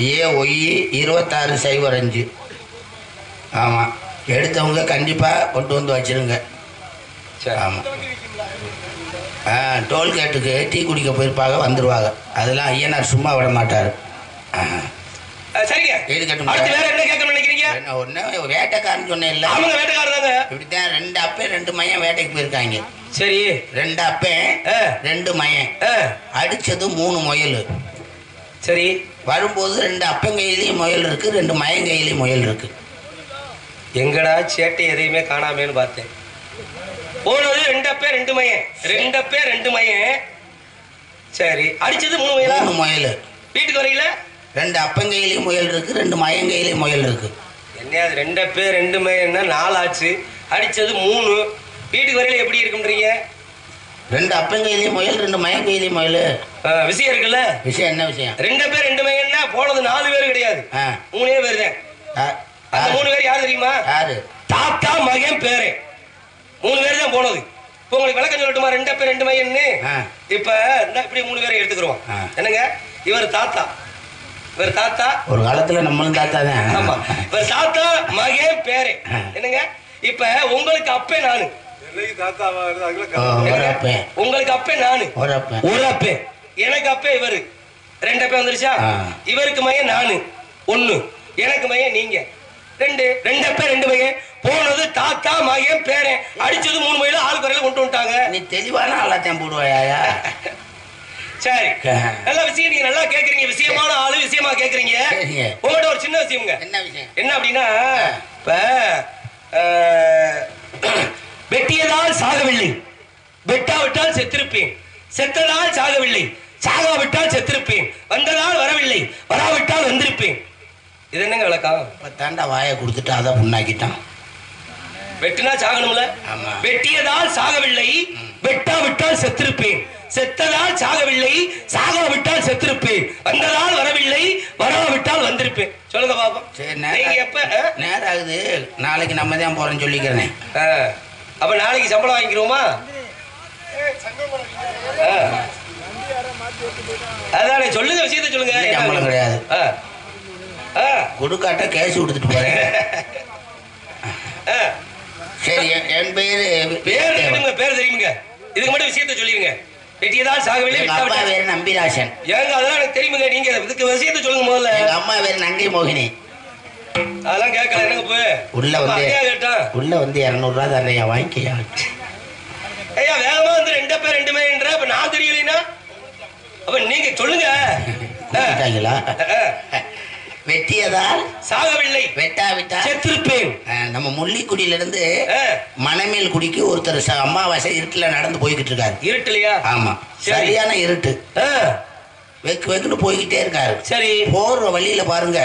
AOE 2605. ஆமாம், எடுத்தவங்க கண்டிப்பாக கொண்டு வந்து வச்சிருங்க. ஆமாம், டோல்கேட்டுக்கு டீ குடிக்க போயிருப்பாங்க, வந்துடுவாங்க. அதெல்லாம் ஐயனார் சும்மா விட மாட்டார். சரிங்க. அடுத்து வேற என்ன கேட்கணும்னு நினைக்கிறீங்க? ஒன்று வேட்டைக்காரன் சொன்னேன் இல்லை? அவங்க வேட்டைக்காரன் தாங்க. இப்படித்தான் 2 அப்பன் 2 மையன் வேட்டைக்கு போயிருக்காங்க. சரி. 2 அப்பன் 2 மையன், அடிச்சது 3 முயல். சரி. வரும்போது 2 அப்பன் கையிலையும் முயல் இருக்கு, 2 மயன் கையிலையும் முயல் இருக்கு. எங்கடா சேட்டை எதையுமே காணாமேன்னு பார்த்தேன். போனது 2 அப்பே 2 மையன், 2 அப்பே 2 மையன். சரி, அடிச்சது 3 முயலா? 3 முயல். வீட்டுக்கு வரையில 2 அப்பன் கையிலையும் முயல் இருக்கு, 2 மயன் கையிலையும் முயல் இருக்கு. என்ன அது 2 அப்பே 2 மையன்னா 4 ஆச்சு. அடிச்சது 3. வீட்டுக்கு வரையில எப்படி இருக்குன்றீங்க? 2 அப்பன் கையிலையும் முயல், 2 மயன் கையிலையும் முயல். விஷயம் இருக்குல்ல? விஷயம் என்ன விஷயம்? 2 அப்பே 2 மையன்னா போனது 4 பேர் கிடையாது, 3 பேர் தான். அந்த 3 பேர் யாரு தெரியுமா? யாரு? தாத்தா மகன் பேரே 3 பேர் தான் போனது. இப்போ உங்களுக்கு விளக்கம் சொல்லட்டுமா? 2 அப்பே 2 மையன்னு. இப்ப இப்படி 3 பேரை எடுத்துக்கிறோம். என்னங்க, இவர் தாத்தா, இவர் தாத்தா. ஒரு காலத்துல நம்மளும் தாத்தா தான். ஆமா, இவர் தாத்தா மகன் பேரே. என்னங்க, இப்ப உங்களுக்கு அப்பே நானு, உங்களுக்கு அப்பே நானு, ஒரு அப்பே, எனக்கு அப்பே இவரு. 2 அப்பே வந்துருச்சா? இவருக்கு மையன் நானு 1, எனக்கு மையன் நீங்க 2. 2 அப்பே 2 மையன். போனது தாத்தா மகன் பேரன், அடிச்சது 3 மையில ஆள் குறையில கொண்டு வந்துட்டாங்க. நீ தெளிவான எல்லாத்தையும் போடுவாயா? சரி, நல்ல விஷயம். நீங்க நல்லா கேக்குறீங்க, விஷயமான ஆளு, விஷயமா கேக்குறீங்க. உங்கள்கிட்ட ஒரு சின்ன விஷயம்ங்க. என்ன விஷயம்? என்ன அப்படின்னா, இப்ப வெட்டியதால் சாகவில்லை, வெட்டாவிட்டால் செத்திருப்பேன், செத்ததால் சாகவில்லை, சாகாவிட்டால் செத்திருப்பேன், வந்ததால் வரவில்லை, வராவிட்டால் வந்திருப்பேன். இது என்னங்க விளக்கம்? தாண்டா வாயை கொடுத்துட்டு அதை புண்ணாக்கிட்டான். வெட்டினா சாகணும்ல. வெட்டியதால் சாகவில்லை, வெட்டாவிட்டால் செத்திருப்பேன், செத்ததால் சாகவில்லை, சாகாவிட்டால் செத்திருப்பேன், வந்ததால் வரவில்லை, வராவிட்டால் வந்திருப்பேன். சொல்லுங்க பாப்போம். எப்ப நேரம் ஆகுது, நாளைக்கு நம்ம தான் போறோம்னு சொல்லிக்கிறேன். அப்ப நாளைக்கு சம்பளம் வாங்கிக்கிறோமா? அதானே, சொல்லுங்க, விஷயத்த சொல்லுங்க. சம்பளம் கிடையாது, கொடுக்காட்ட கேஸ் கொடுத்துட்டு போறேன். சரி, என் பேரு பேர் தெரியுங்க, இதுக்கு மட்டும் விஷயத்த சொல்லிருங்க. வெட்டியதால் சாகவில்லை. அப்பா பேரு நம்பிராசன். ஏங்க அதெல்லாம் எனக்கு தெரியுங்க, நீங்க இதுக்கு விஷயத்த சொல்லுங்க முதல்ல. எங்க அம்மா பேரு நங்கை மோகினி. அதெல்லாம் கேட்கல, என்னங்க போய் உள்ள வந்து கேட்டான். உள்ள வந்து 200 ரூபா தரையா வாங்கிக்கையா? ஐயா வேகமா வந்து 2 அப்பே 2 மையன்ற. அப்ப நான் தெரியலைன்னா அப்ப நீங்க சொல்லுங்க. வெட்டியதால் சாகவில்லை, வெட்டாவிட்டால் செத்திருப்பேன். நம்ம முள்ளிக்குடியிலிருந்து மணமேல் குடிக்கு ஒருத்தர் அமாவாசை இருட்டுல நடந்து போய்கிட்டு இருக்காரு. இருட்டுலையா? ஆமா, சரியான இருட்டு. வெக்கு வெக்குன்னு போய்கிட்டே இருக்காரு. சரி, போற வழியில பாருங்க,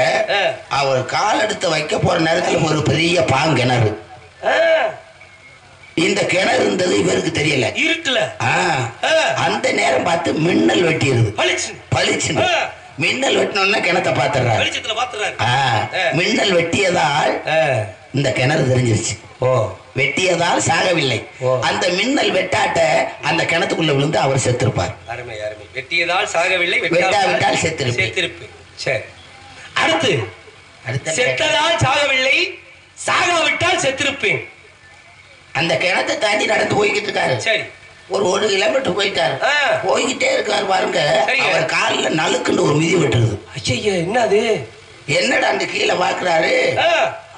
அவர் கால் எடுத்து வைக்க போற நேரத்துல ஒரு பெரிய பாங்கிணறு. இந்த கிணறு இருந்தது இவருக்கு தெரியல. இருட்டுல அந்த நேரம் பார்த்து மின்னல் வெட்டிடுது. பளிச்சு மின்னல் வெட்டினோம்னா கிணத்தை பாத்துறாரு. மின்னல் வெட்டியதால் இந்த கிணறு தெரிஞ்சிருச்சு. வெட்டியதால் சாகவில்லை. அந்த மின்னல் வெட்டாட்ட அந்த கிணத்துக்குள்ள விழுந்து அவர் செத்திருப்பார். அருமை அருமை. வெட்டியதால் சாகவில்லை, வெட்டாவிட்டால் செத்திருப்பேன். சரி, அடுத்து செத்ததால் சாகவில்லை, சாகாவிட்டால் செத்திருப்பேன். அந்த கிணத்தை தாண்டி நடந்து போய்கிட்டு இருக்காரு. சரி, ஒரு 1 கிலோமீட்டர் போயிட்டாரு. போய்கிட்டே இருக்காரு பாருங்க, அவர் காலில் நலுக்குன்னு ஒரு மிதி விட்டுருது. ஐயா, என்னது? என்னடா அந்த கீழே பாக்குறாரு,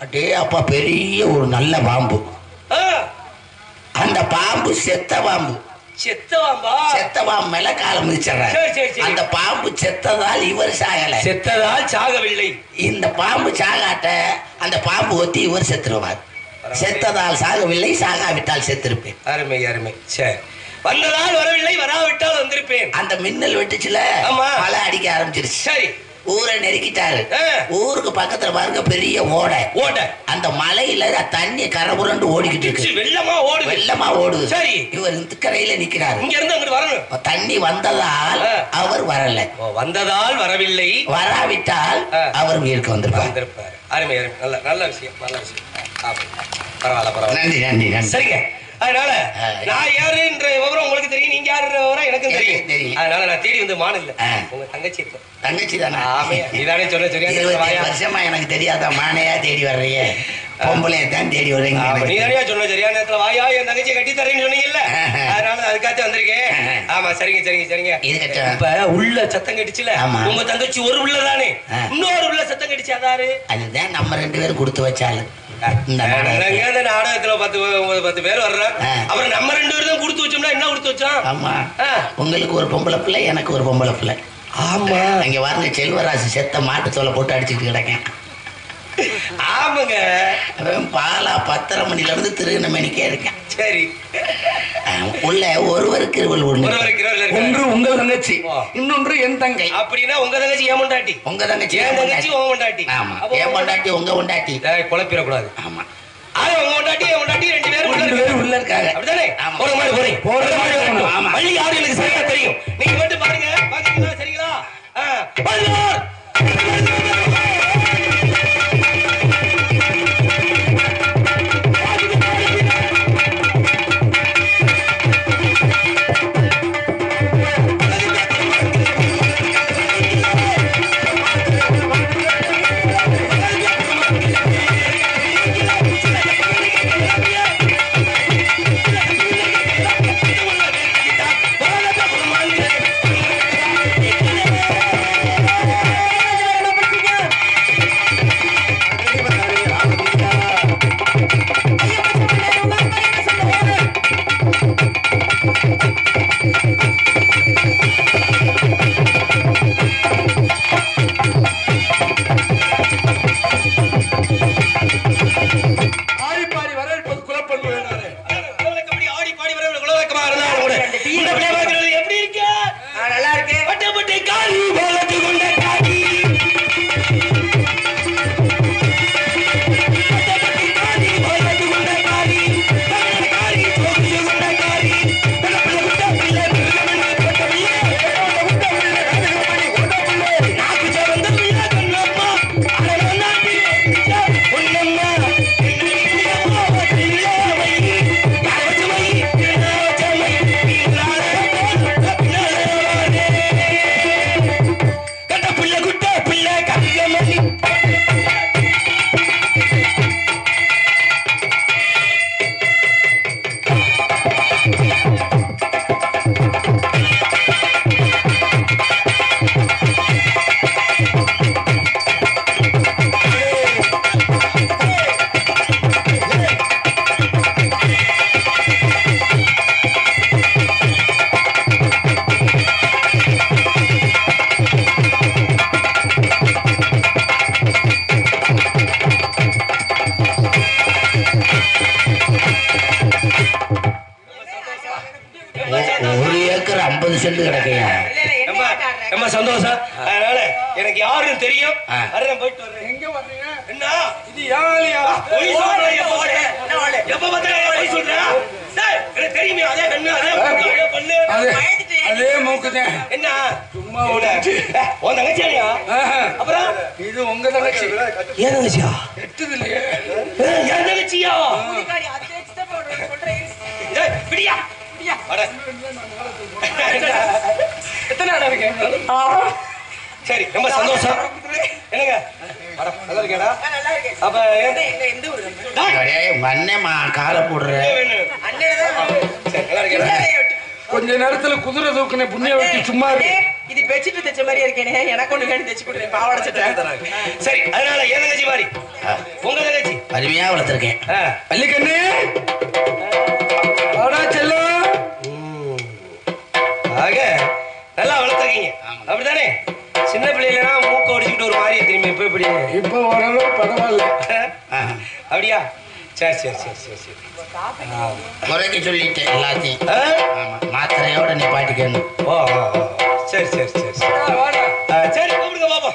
அடே அப்பா, பெரிய ஒரு நல்ல பாம்பு. அந்த பாம்பு செத்த பாம்பு. செத்த பாம்பு மேல கால மிதிச்சாரு. அந்த பாம்பு செத்ததால் இவர் சாகல, செத்ததால் சாகவில்லை. இந்த பாம்பு சாகாட்ட அந்த பாம்பு ஒத்தி இவர் செத்துருவார். செத்ததால் சாகவில்லை, சாகாவிட்டால் செத்திருப்பேன். அருமை அருமை. சரி, வந்ததால் வரவில்லை, வராவிட்டால் வந்திருப்பேன். அந்த மின்னல் வெட்டுச்சுல, மழை அடிக்க ஆரம்பிச்சிருச்சு. சரி, ஊரை நெருக்கிட்டாரு. ஊருக்கு பக்கத்துல பாருங்க பெரிய ஓடை. அந்த மலையில தண்ணி கரபுரண்டு ஓடிக்கிட்டு இருக்கு. வெள்ளமா ஓடுது. சரி, இவர் இந்த கரையில நிக்கிறாரு. இங்க இருந்து அங்கிட்டு வரணும். தண்ணி வந்ததால் அவர் வரல, வந்ததால் வரவில்லை, வராவிட்டால் அவர் வீட்டுக்கு வந்திருப்பார். அருமை அருமை. நல்ல நல்ல விஷயம், நல்ல விஷயம். பரவாயில்ல பரவாயில்ல. நன்றி நன்றி நன்றி. சரிங்க, அதனால நான் யாருன்ற விவரம் உங்களுக்கு தெரியும், நீங்க யாருன்ற விவரம் எனக்கும் தெரியும். அதனால நான் தேடி வந்து மான் இல்ல, உங்க தங்கச்சி. தங்கச்சி தானே? நீதானே சொல்ல சரியா? 20 வருஷமா எனக்கு தெரியாத மானையா தேடி வர்றீங்க, பொம்பளைய தான் தேடி வர்றீங்க. நீ தானே சொன்ன சரியான நேரத்துல வாயா என் தங்கச்சி கட்டி தரேன்னு சொன்னீங்கல்ல, அதனால அதுக்காச்சும் வந்திருக்கேன். ஆமா சரிங்க சரிங்க சரிங்க. இப்ப உள்ள சத்தம் கட்டிச்சுல, உங்க தங்கச்சி ஒரு உள்ள தானே, இன்னொரு உள்ள சத்தம் கட்டிச்சு அதாரு? அதுதான் நம்ம 2 பேரும் கொடுத்து வச்சாலும் இந்த நாடகத்துல 10 பேர் வர்றோம், அப்புறம் நம்ம 2 பேரும் தான் கொடுத்து வச்சோம்னா என்ன கொடுத்து வச்சோம்? ஆமா, உங்களுக்கு ஒரு பொம்பளை பிள்ளை, எனக்கு ஒரு பொம்பளை பிள்ளை. ஆமா, அங்க வாங்க செல்வராசு செத்த மாட்டு தோலை போட்டு அடிச்சுட்டு கிடக்கேன். ஆமாங்க, பாலா 10:30 மணில இருந்து திருநமணிக்கே இருக்கேன். சரி, உள்ள ஒருவருக்கு ஒன்று உங்கள் தங்கச்சி, இன்னொன்று என் தங்கை. அப்படின்னா உங்க தங்கச்சி ஏன் பொண்டாட்டி? உங்க தங்கச்சி என் தங்கச்சி உங்க பொண்டாட்டி. ஆமா, ஏன் பொண்டாட்டி உங்க பொண்டாட்டி குழப்பிடக்கூடாது. ஆமா, உங்க பொண்டாட்டி என் பொண்டாட்டி 2 பேரும் உள்ள இருக்காங்க. அப்படிதானே? போற மாதிரி போறீங்க. ஆமா, வள்ளி யாரு எனக்கு சரியா தெரியும், நீங்க மட்டும் பாருங்க. பாத்தீங்களா? சரிங்களா? சென்று கிடக்கையா ரொம்ப சந்தோஷம். அதனால எனக்கு யாருன்னு தெரியும். போயிட்டு வர்றேன். எங்க வர்றீங்க? என்ன இது யாழியா? போய் சொல்றேன். எப்ப பார்த்தா போய் சொல்றேன். டேய் எனக்கு தெரியுமே. அதே கண்ணு அதே பல்லு அதே மூக்குதான். என்ன சும்மா ஓடாச்சு. உன் தங்கச்சியா? அப்புறம் இது உங்க தங்கச்சி. ஏன் தங்கச்சியா? எட்டுது இல்லையே. ஏன் தங்கச்சியா? ஏய் விடியா விடியா வர. எத்தனை இடம் இருக்கு? சரி ரொம்ப சந்தோஷம். என்னங்க நல்லா இருக்கேடா? அப்ப எந்த ஊரு? அண்ணேமா காலை போடுற. கொஞ்ச நேரத்துல குதிரை தூக்குன புண்ணிய வெட்டி சும்மா இது பெட்ஷீட் தைச்ச மாதிரி இருக்கேனே, எனக்கு ஒண்ணு வேணும் தைச்சு கொடுறேன். பாவாடை சட்டை. சரி அதனால ஏன் தங்கச்சி மாதிரி உங்க தங்கச்சி அருமையா வளர்த்திருக்கேன். பள்ளிக்கண்ணு செல்லம் ஆக நல்லா வளர்த்துருக்கீங்க அப்படித்தானே? சின்ன பிள்ளைல மூக்க ஒடிச்சுக்கிட்டு ஒரு மாதிரி திரும்பி இப்ப இப்படி இப்ப ஓரளவு பரவாயில்ல. அப்படியா? சரி சரி சரி சரி சரி குறைக்க சொல்லிட்டேன் எல்லாத்தையும். மாத்திரையோட நீ பாட்டிக்கணும். ஓ சரி சரி சரி சரி சரி கூப்பிடுங்க பாப்பா.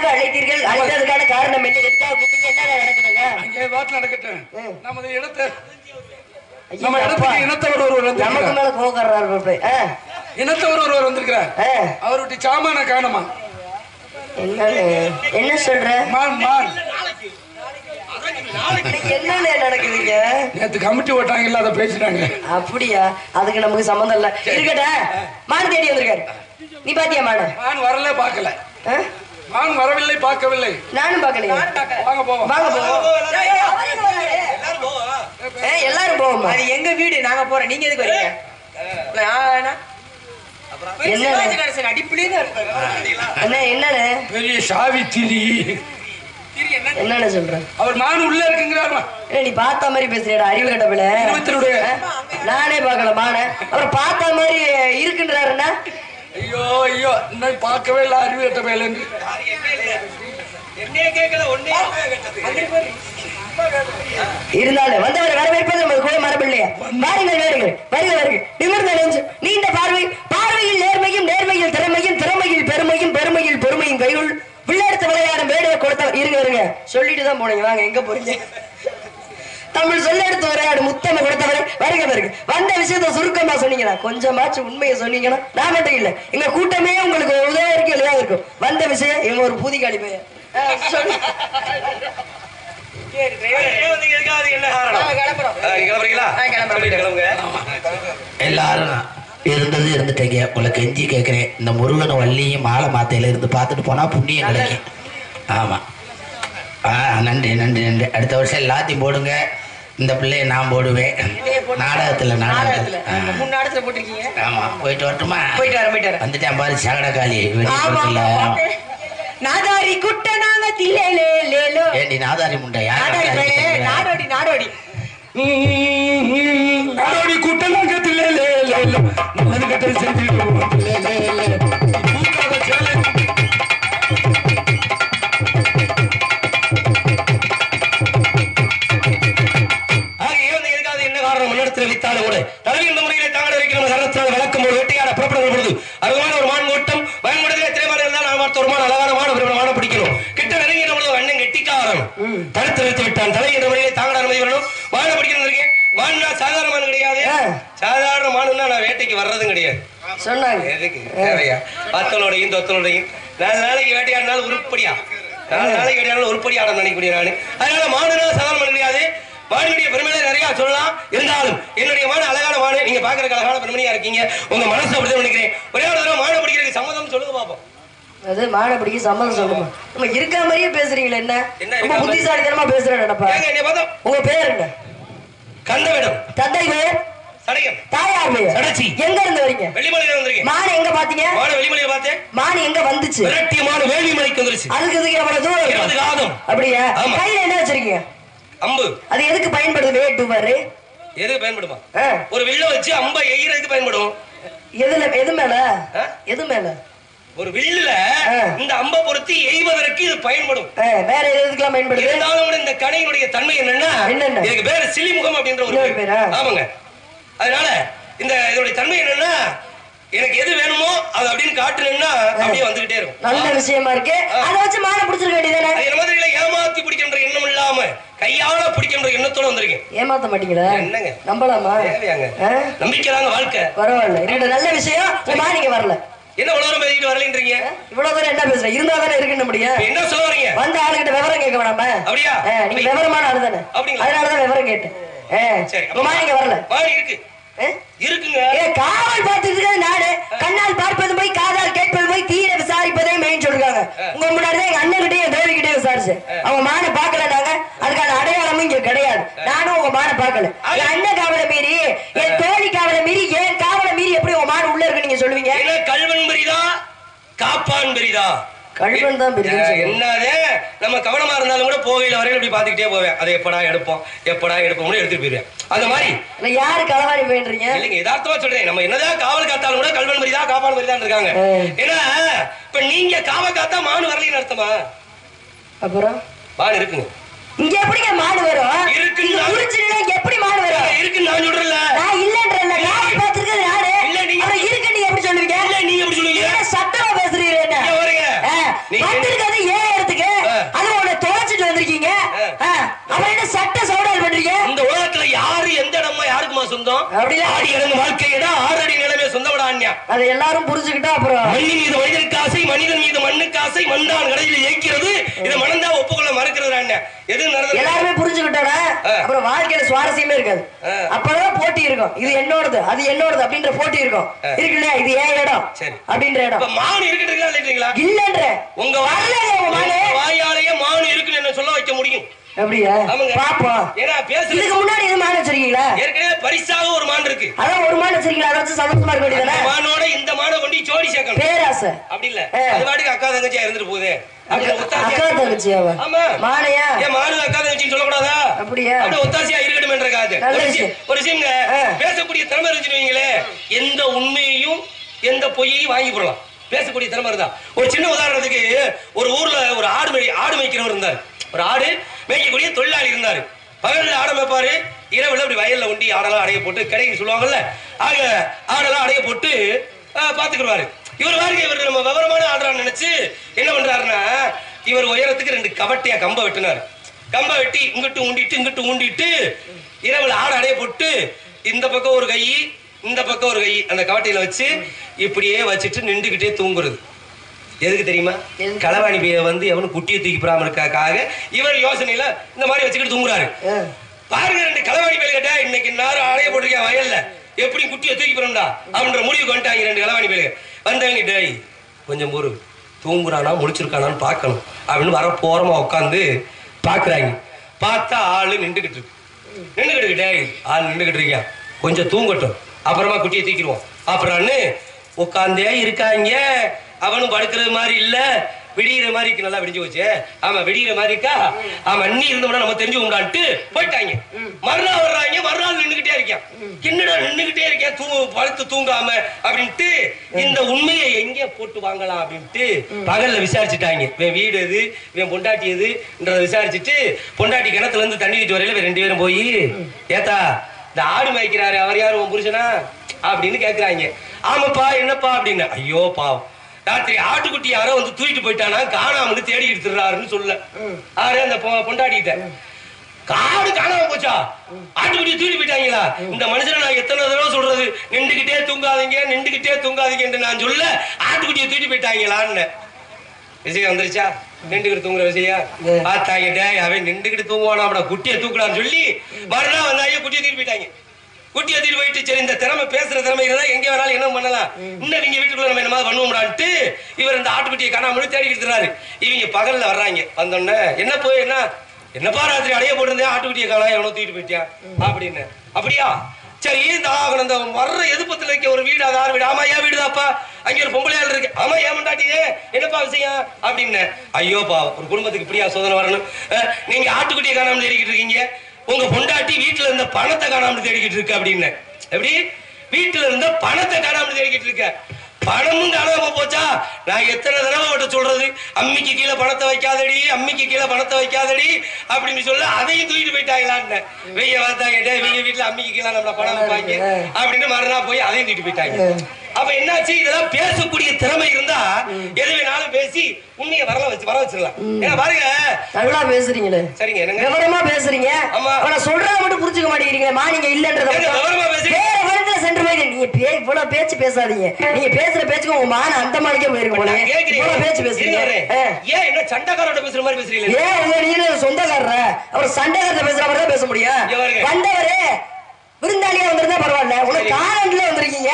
எதற்காக அழைத்தீர்கள்? அழைத்ததுக்கான காரணம் என்ன? எதுக்காக கூப்பிட்டீங்க? என்ன நடக்குதுங்க? அங்கே வாத்து நடக்கட்டும். நமது இடத்தை நம்ம இடத்துக்கு இனத்தவர் ஒருவர் நமக்கு வந்திருக்கிறார். மேல கோகறாரு. இனத்தவர் ஒருவர் வந்திருக்கிறார். அவருடைய சாமான காணமா? என்ன சொல்ற? மான் மான் என்ன நடக்குதுங்க? நேத்து கமிட்டி ஓட்டாங்கல்ல, அதை பேசிட்டாங்க. அப்படியா? அதுக்கு நமக்கு சம்பந்தம் இல்ல. இருக்கட்ட மான் தேடி வந்திருக்காரு. நீ பாத்தியா மான்? மான் வரல, பார்க்கல. மான் வரவில்லை, பார்க்கவில்லை. நானும் பார்க்கலையே. வாங்க போவோம். வாங்க போவோம். எல்லாரும் போவோம். அது எங்க வீடு, நாங்க போறோம். நீங்க எதுக்கு வரீங்க? என்ன பெரிய சாவித்திரி என்ன சொல்ற? அவர் மான் உள்ள இருக்குங்கிறாருமா. நீ பார்த்த மாதிரி பேசுறியா? அறிவு கட்டபில. நானே பார்க்கல மான. அவர் பார்த்த மாதிரி இருக்குன்றாருன்னா ஐயோ ஐயோ, இன்னும் பார்க்கவே இல்லை. அறிவு கட்ட மேல இருந்தாலும் வந்தவரை வரவேற்பது நமது கோய மரபு இல்லையா? வாருங்கள் வேறுங்கள், வருக வருக. நிமிர்ந்த நெஞ்சு, நீண்ட பார்வை, பார்வையில் நேர்மையும், நேர்மையில் திறமையும், திறமையில் பெருமையும், பெருமையில் பொறுமையும் கையுள் விளையாட்டு விளையாடும் வேடையை கொடுத்த. இருங்க இருங்க, சொல்லிட்டு தான் போனீங்க. வாங்க, எங்க போறீங்க? தமிழ் சொல்ல எடுத்து விளையாடு முத்தமை கொடுத்தவரை வருக வருக. வந்த விஷயத்த சுருக்கமா சொன்னீங்கன்னா, கொஞ்சமாச்சும் உண்மையை சொன்னீங்கன்னா, நான் மட்டும் இல்ல, எங்க கூட்டமே உங்களுக்கு உதவி இருக்கு, இல்லையா இருக்கும். வந்த விஷயம் இவங்க ஒரு பூதிக்காளி பையன். எல்லாரும் இருந்தது இருந்துட்டீங்க. உங்களுக்கு கெஞ்சி கேட்கிறேன், இந்த முருகன் வள்ளியும் மாலை மாத்தையில இருந்து பார்த்துட்டு போனா புண்ணியம் கிடைக்கும். ஆமா, நன்றி நன்றி நன்றி. அடுத்த வருஷம் எல்லாத்தையும் போடுங்க. இந்த பிள்ளைய நான் போடுவேன் நாடகத்துல. நாடகத்துல போட்டிருக்கீங்க. ஆமா, போயிட்டு வரட்டுமா? போயிட்டு வரேன். வந்துட்டேன் பாரு சகடக்காளி. நாதாரி குட்ட நாங்க தில்லேலேலோ. ஏண்டி நாதாரி முண்டை? நாடோடி நாடோடி நாடோடி கூட்டலாம் கத்திலே நல்லது கட்டது செஞ்சுட்டு வித்தாலும் கூட தலைவி இந்த முறையிலே தாங்கள் இருக்கிற சரத்தினால் வழக்கம் ஒரு வேட்டையாட புறப்படுகிற பொழுது அருமையான ஒரு மான் கூட்டம் பயன்முடத்திலே திரைமாலையில் தான் நான் பார்த்த ஒரு மான் அழகான மான் பிடிக்கணும். கிட்ட நெருங்கிற பொழுது அண்ணன் கெட்டிக்காரன் தடுத்து நிறுத்தி விட்டான். தலைவி இந்த முறையிலே தாங்கள் அனுமதி வரணும். மானை பிடிக்கணும் இருக்கேன். மான்னா சாதாரண மான் கிடையாது. சாதாரண மானுன்னா நான் வேட்டைக்கு வர்றதும் கிடையாது. சொன்னாங்க எதுக்கு தேவையா? பத்தலோடையும் தொத்தலோடையும் 4 நாளைக்கு வேட்டையாடினாலும் உருப்படியா, 4 நாளைக்கு வேட்டையாடினாலும் உருப்படியாட நினைக்கக்கூடிய நான். அதனால மானுனா சாதாரண மான் கிடையாது. மானுடைய பெருமையில நிறைய சொல்லலாம். இருந்தாலும் என்னுடைய மான் அழகான மானு. நீங்க பாக்குறதுக்கு அழகான பெருமணியா இருக்கீங்க. உங்க மனசை அப்படிதான் நினைக்கிறேன். ஒரே ஒரு தடவை மானை பிடிக்கிறதுக்கு சம்மதம் சொல்லுங்க பாப்போம். அது மானை பிடிக்க சம்மதம் சொல்லுமா? நம்ம இருக்கிற மாதிரியே பேசுறீங்களா? என்ன புத்திசாலித்தனமா பேசுறேன்ப்பா. உங்க பேர் என்ன? கந்தவிடம். தந்தை பேர் சடையம். தாயார் பேர் சடச்சி. எங்க இருந்து வரீங்க? வெளிமலையில வந்திருக்கேன். மான் எங்க பாத்தீங்க? மான் வெளிமலையில பார்த்தேன். மான் எங்க வந்துச்சு? விரட்டிய மான் வேலிமலைக்கு வந்துருச்சு. அதுக்கு எதுக்கு எவ்வளவு தூரம்? 20 காதம். அப்படியா? கையில என்ன வச்சிருக்கீங்க? அம்பு. அது எதுக்கு பயன்படுது? வேட்டு பாரு. எதுக்கு பயன்படுமா? ஒரு வில்ல வச்சு அம்ப எய்யறதுக்கு பயன்படும். எது மேல? எது மேல? ஒரு வில்லுல இந்த அம்ப பொருத்தி எய்வதற்கு இது பயன்படும். வேற எதுக்கெல்லாம் பயன்படுது? இருந்தாலும் இந்த கணையினுடைய தன்மை என்னன்னா, இதுக்கு பேரு சிலிமுகம் அப்படின்ற ஒரு பேர். ஆமாங்க. அதனால இந்த இதோட தன்மை என்னன்னா, எனக்கு எது வேணுமோ அது அப்படின்னு காட்டுனா அப்படியே வந்துகிட்டே இருக்கும். நல்ல விஷயமா இருக்கு. அத வச்சு மானை பிடிச்சிருக்க வேண்டியதானே? அது மாதிரி இல்ல, ஏமாத்தி பிடிக்கின்ற எண்ணம் இல்லாம கையால பிடிக்கின்ற எண்ணத்தோட வந்திருக்கேன். ஏமாத்த மாட்டீங்களா? என்னங்க நம்பலாமா? நம்பிக்கை தாங்க வாழ்க்கை. பரவாயில்ல, இது நல்ல விஷயம். நீங்க வரல. என்ன இவ்வளவு தூரம் பேசிட்டு வரலன்றீங்க? இவ்வளவு தூரம் என்ன பேசுறேன்? இருந்தா தானே இருக்குன்னு முடியும். என்ன சொல்ல வரீங்க? வந்த ஆளுகிட்ட விவரம் கேட்க வேணாமா? அப்படியா? நீங்க விவரமான ஆளு தானே, அதனாலதான் விவரம் கேட்டேன். சரி, நீங்க வரல. இருக்கு இருக்குங்க. காவல் பார்த்துட்டு நாடு கண்ணால் பார்ப்பது போய் காதால் கேட்பது போய் தீர விசாரிப்பதே மெயின் சொல்றாங்க. உங்க முன்னாடி எங்க அண்ணன் கிட்டே தோழி கிட்டே விசாரிச்சு அவங்க மானை பாக்கலனாங்க. அதுக்கான அடையாளமும் இங்க கிடையாது. நானும் உங்க மானை பாக்கல. என் அண்ணன் காவலை மீறி, என் தோழி காவலை மீறி, என் காவலை மீறி எப்படி உங்க மாடு உள்ள இருக்கு நீங்க சொல்லுவீங்க? கல்வன் பெரிதா காப்பான் பெரிதா? கல்வன் தான் பெரிதா. என்னதே நம்ம கவனமா இருந்தாலும் கூட போகையில வரையில இப்படி பாத்துக்கிட்டே போவேன். அதை எப்படா எடுப்போம் எடுத்துட்டு போயிருவேன். அந்த மாதிரி யாரு களவாடி போயிடுறீங்க? இல்லைங்க, யதார்த்தமா சொல்றேன். நம்ம என்னதான் காவல் காத்தாலும் கூட கல்வன் பெரிதா காப்பான் பெரிதான் இருக்காங்க. ஏன்னா இப்ப நீங்க காவல் காத்தா மானு வரலைன்னு அர்த்தமா? அப்புறம் மானு இருக்குங்க. இங்க எப்படிங்க மாடு வரும்? இருக்கு. எப்படி மாடு வரும்? இருக்கு நான் சொல்றேன்ல. நான் இல்லன்றேன்ல. நான் பாத்துக்கிறது யாரு? இல்ல நீங்க இருக்கு. நீங்க எப்படி சொல்லுவீங்க? இல்ல நீங்க எப்படி சொல்லுவீங்க? சத்தமா பேசுறீங்க. என்ன நீங்க வந்திருக்கிறது ஏன் அர்த்தம்? ஆடி இறங்கு வாழ்க்கையடா, ஆறடி நிலைமை சொந்தவடா அண்ணா. அதை எல்லாரும் புரிஞ்சுக்கிட்டா அப்புறம் மண்ணின் மீது மனிதனுக்கு ஆசை, மனிதன் மீது மண்ணுக்கு ஆசை, மண்தான் கடையில் ஏற்கிறது. இதை மனந்தா ஒப்புக்கொள்ள மறுக்கிறது அண்ணா. எது நடந்தது? எல்லாருமே புரிஞ்சுக்கிட்டோட அப்புறம் வாழ்க்கையில சுவாரஸ்யமே இருக்காது. அப்பதான் போட்டி இருக்கும். இது என்னோடது, அது என்னோடது அப்படின்ற போட்டி இருக்கும். இருக்கு இல்லையா? இது ஏன் இடம் அப்படின்ற இடம். மான் இருக்குன்றீங்களா இல்லைங்களா? இல்லன்ற உங்க வாயாலேயே மான் இருக்குன்னு என்ன சொல்ல வைக்க முடியும்? அப்படியா? பாப்போம். ஏன்னா இதுக்கு முன்னாடி எது மான் வச்சிருக்கீங்களா? ஏற்கனவே பரிசாக ஒரு மான் இருக்கு. அதான் ஒரு மான் வச்சிருக்கீங்களா? அதை வச்சு சந்தோஷமா இருக்க வேண்டியதானே? மானோட இந்த மானை கொண்டு ஜோடி சேர்க்கணும். பேராசை அப்படி இல்ல, அது பாட்டுக்கு அக்கா தங்கச்சியா இருந்துட்டு போகுது. அக்கா தங்கச்சியாவா? ஆமா. மானையா? ஏன் மானு அக்கா தங்கச்சின்னு சொல்லக்கூடாதா? அப்படியா? அப்படி ஒத்தாசியா இருக்கட்டும் என்ற காது. ஒரு விஷயம் பேசக்கூடிய திறமை இருந்துச்சு வைங்களே, எந்த உண்மையையும் எந்த பொய்யையும் வாங்கி போடலாம். பேசக்கூடிய திறமை இருந்தா. ஒரு சின்ன உதாரணத்துக்கு, ஒரு ஊர்ல ஒரு ஆடு மேய்க்கிறவர் இருந்தார். ஒரு ஆடு மேய்க்கக்கூடிய தொழிலாளி இருந்தாரு. பகல்ல ஆடை மேய்ப்பாரு, இரவுல அப்படி வயல்ல ஒண்டி ஆடெல்லாம் அடைய போட்டு கடைக்கு சொல்லுவாங்கல்ல, ஆக ஆடெல்லாம் அடைய போட்டு பாத்துக்குவாரு. இவர் வாருங்க, இவர் நம்ம விவரமான ஆடுறான்னு நினைச்சு என்ன பண்றாருன்னா, இவர் உயரத்துக்கு 2 கவட்டையா கம்ப வெட்டினாரு. கம்ப வெட்டி இங்கிட்டு ஊண்டிட்டு இரவுல ஆடு அடைய போட்டு இந்த பக்கம் ஒரு கை, இந்த பக்கம் ஒரு கை அந்த கவட்டையில வச்சு இப்படியே வச்சுட்டு நின்றுகிட்டே தூங்குறது. எதுக்கு தெரியுமா? களவாணி பைய வந்து எவனும் குட்டியை தூக்கி போடாம இருக்காக இவர் யோசனையில இந்த மாதிரி வச்சுக்கிட்டு தூங்குறாரு. பாருங்க, 2 களவாணி பையில கேட்டா, இன்னைக்கு நேரம் அடைய போட்டிருக்கேன் வயல்ல, எப்படி குட்டியை தூக்கி போறோம்டா அப்படின்ற முடிவுக்கு வந்துட்டாங்க 2 களவாணி பையில. வந்தவங்க, டேய் கொஞ்சம் ஒரு தூங்குறானா முழிச்சிருக்கானான்னு பார்க்கணும் அப்படின்னு வர போறமா உட்காந்து பாக்குறாங்க. பார்த்தா ஆளு நின்றுகிட்டு டேய் ஆள் நின்றுகிட்டு இருக்கான், கொஞ்சம் தூங்கட்டும், அப்புறமா குட்டியை தூக்கிடுவோம் அப்புறம்னு உட்காந்தே இருக்காங்க. அவனும் படுக்கிறது மாதிரி இல்ல, விடிகிற மாதிரி நல்லா விடிஞ்சு போச்சு. ஆமா, விடிகிற மாதிரி இருக்கா. ஆமா, அண்ணி இருந்தோம்னா நம்ம தெரிஞ்சு உண்டான்ட்டு போயிட்டாங்க. மறுநாள் வர்றாங்க, மறுநாள் நின்றுகிட்டே இருக்கேன். என்னடா நின்றுகிட்டே இருக்கேன், படுத்து தூங்காம அப்படின்ட்டு இந்த உண்மையை எங்கே போட்டு வாங்கலாம் அப்படின்ட்டு பகல்ல விசாரிச்சுட்டாங்க. வீடு எது, பொண்டாட்டி எதுன்றத விசாரிச்சுட்டு, பொண்டாட்டி கிணத்துல இருந்து தண்ணி வீட்டு வரையில 2 பேரும் போய், ஏத்தா இந்த ஆடு மேய்க்கிறாரு அவர் யாரு உன் புருஷனா அப்படின்னு கேக்குறாங்க. ஆமாப்பா, என்னப்பா அப்படின்னு. ஐயோ பாவம், ராத்திரி ஆட்டுக்குட்டி யாரோ வந்து தூக்கிட்டு போயிட்டானா, காணாம தேடிக்கிட்டு திருறாருன்னு சொல்ல ஆறு அந்த பொண்டாட்டிட்ட. காடு காணாம போச்சா, ஆட்டுக்குட்டி தூக்கிட்டு போயிட்டாங்களா? இந்த மனுஷனை நான் எத்தனை தடவை சொல்றது, நின்றுகிட்டே தூங்காதீங்க என்று நான் சொல்ல, ஆட்டுக்குட்டியை தூக்கிட்டு போயிட்டாங்களான்னு. விஷயம் வந்துருச்சா? நின்றுகிட்டு தூங்குற விஷயம் பார்த்தாங்க. அவன் நின்றுகிட்டு தூங்குவானா, அப்படா குட்டியை தூக்கலான்னு சொல்லி மறுநாள் வந்தாங்க, குட்டியை தூக்கிட்டு போயிட்டாங்க. குட்டி எத்திட்டு போயிட்டு, சரி இந்த திறமை பேசுற திறமை இருந்தா எங்க வேணாலும் என்ன பண்ணலாம், இன்னும் நீங்க வீட்டுக்குள்ள நம்ம என்ன பண்ணுவோம்டான்ட்டு இவர் இந்த ஆட்டுக்குட்டியை காணாம தேடிக்கிட்டு இருக்கிறாரு. இவங்க பகல்ல வர்றாங்க. வந்தோடனே என்னப்பா ராத்திரி அடைய போட்டிருந்தேன், ஆட்டுக்குட்டியை காணா எவனோ தூக்கிட்டு போயிட்டான் அப்படின்னு. அப்படியா, சரி இந்த வர்ற எதிர்ப்பத்துல இருக்க ஒரு வீடு, அது ஆறு வீடு. ஆமா, ஏன் வீடுதாப்பா, அங்க ஒரு பொம்பளையாள் இருக்கு. ஆமா, ஏன் மண்டாட்டியே, என்னப்பா விஷயம் அப்படின்னு. ஐயோப்பா, ஒரு குடும்பத்துக்கு இப்படியா சோதனை வரணும்? நீங்க ஆட்டுக்குட்டியை காணாம தேடிக்கிட்டு இருக்கீங்க, உங்க பொண்டாட்டி வீட்டுல இருந்த பணத்தை காணாம தேடிக்கிட்டு இருக்கு அப்படின்னு. எப்படி வீட்டுல இருந்த பணத்தை காணாம தேடிக்கிட்டு இருக்க? பணமும் காணாம போச்சா? நான் எத்தனை தடவை விட்டு சொல்றது, அம்மிக்கு கீழே பணத்தை வைக்காதடி, அம்மிக்கு கீழே பணத்தை வைக்காதடி அப்படின்னு சொல்ல, அதையும் தூக்கிட்டு போயிட்டாங்களான்னு. வெய்ய பார்த்தாங்க, இவங்க வீட்டுல அம்மிக்கு கீழே நம்மள பணம் வைப்பாங்க அப்படின்னு மறுநாள் போய் அதையும் தூக்கிட்டு போயிட்டாங்க. அப்ப என்னாச்சு, இதெல்லாம் பேசக்கூடிய திறமை இருந்தா எது வேணாலும் பேசி உண்மையை வர வச்சிடலாம். ஏன்னா பாருங்க, நல்லா பேசுறீங்களே. சரிங்க, என்னங்க விவரமா பேசுறீங்க. ஆமா, ஆனா சொல்றத மட்டும் புரிஞ்சுக்க மாட்டேங்கிறீங்க. நீங்க இல்லன்றத விவரமா பேசுறீங்க. சென்று போய் நீங்க இவ்வளவு பேச்சு பேசாதீங்க. நீங்க பேசுற பேச்சுக்கு உங்க மான அந்த மாதிரிக்கே போயிருக்க போல. இவ்வளவு பேச்சு பேசுறீங்க. ஏன் என்ன சண்டைக்காரோட பேசுற மாதிரி பேசுறீங்க? ஏன் நீங்க சொந்தக்காரர அவர் சண்டைக்காரத்தை பேசுற மாதிரி தான் பேச முடியும். வந்தவரு விருந்தாளியா வந்திருந்தா பரவாயில்ல, உங்களுக்கு காலண்டில வந்திருக்கீங்க,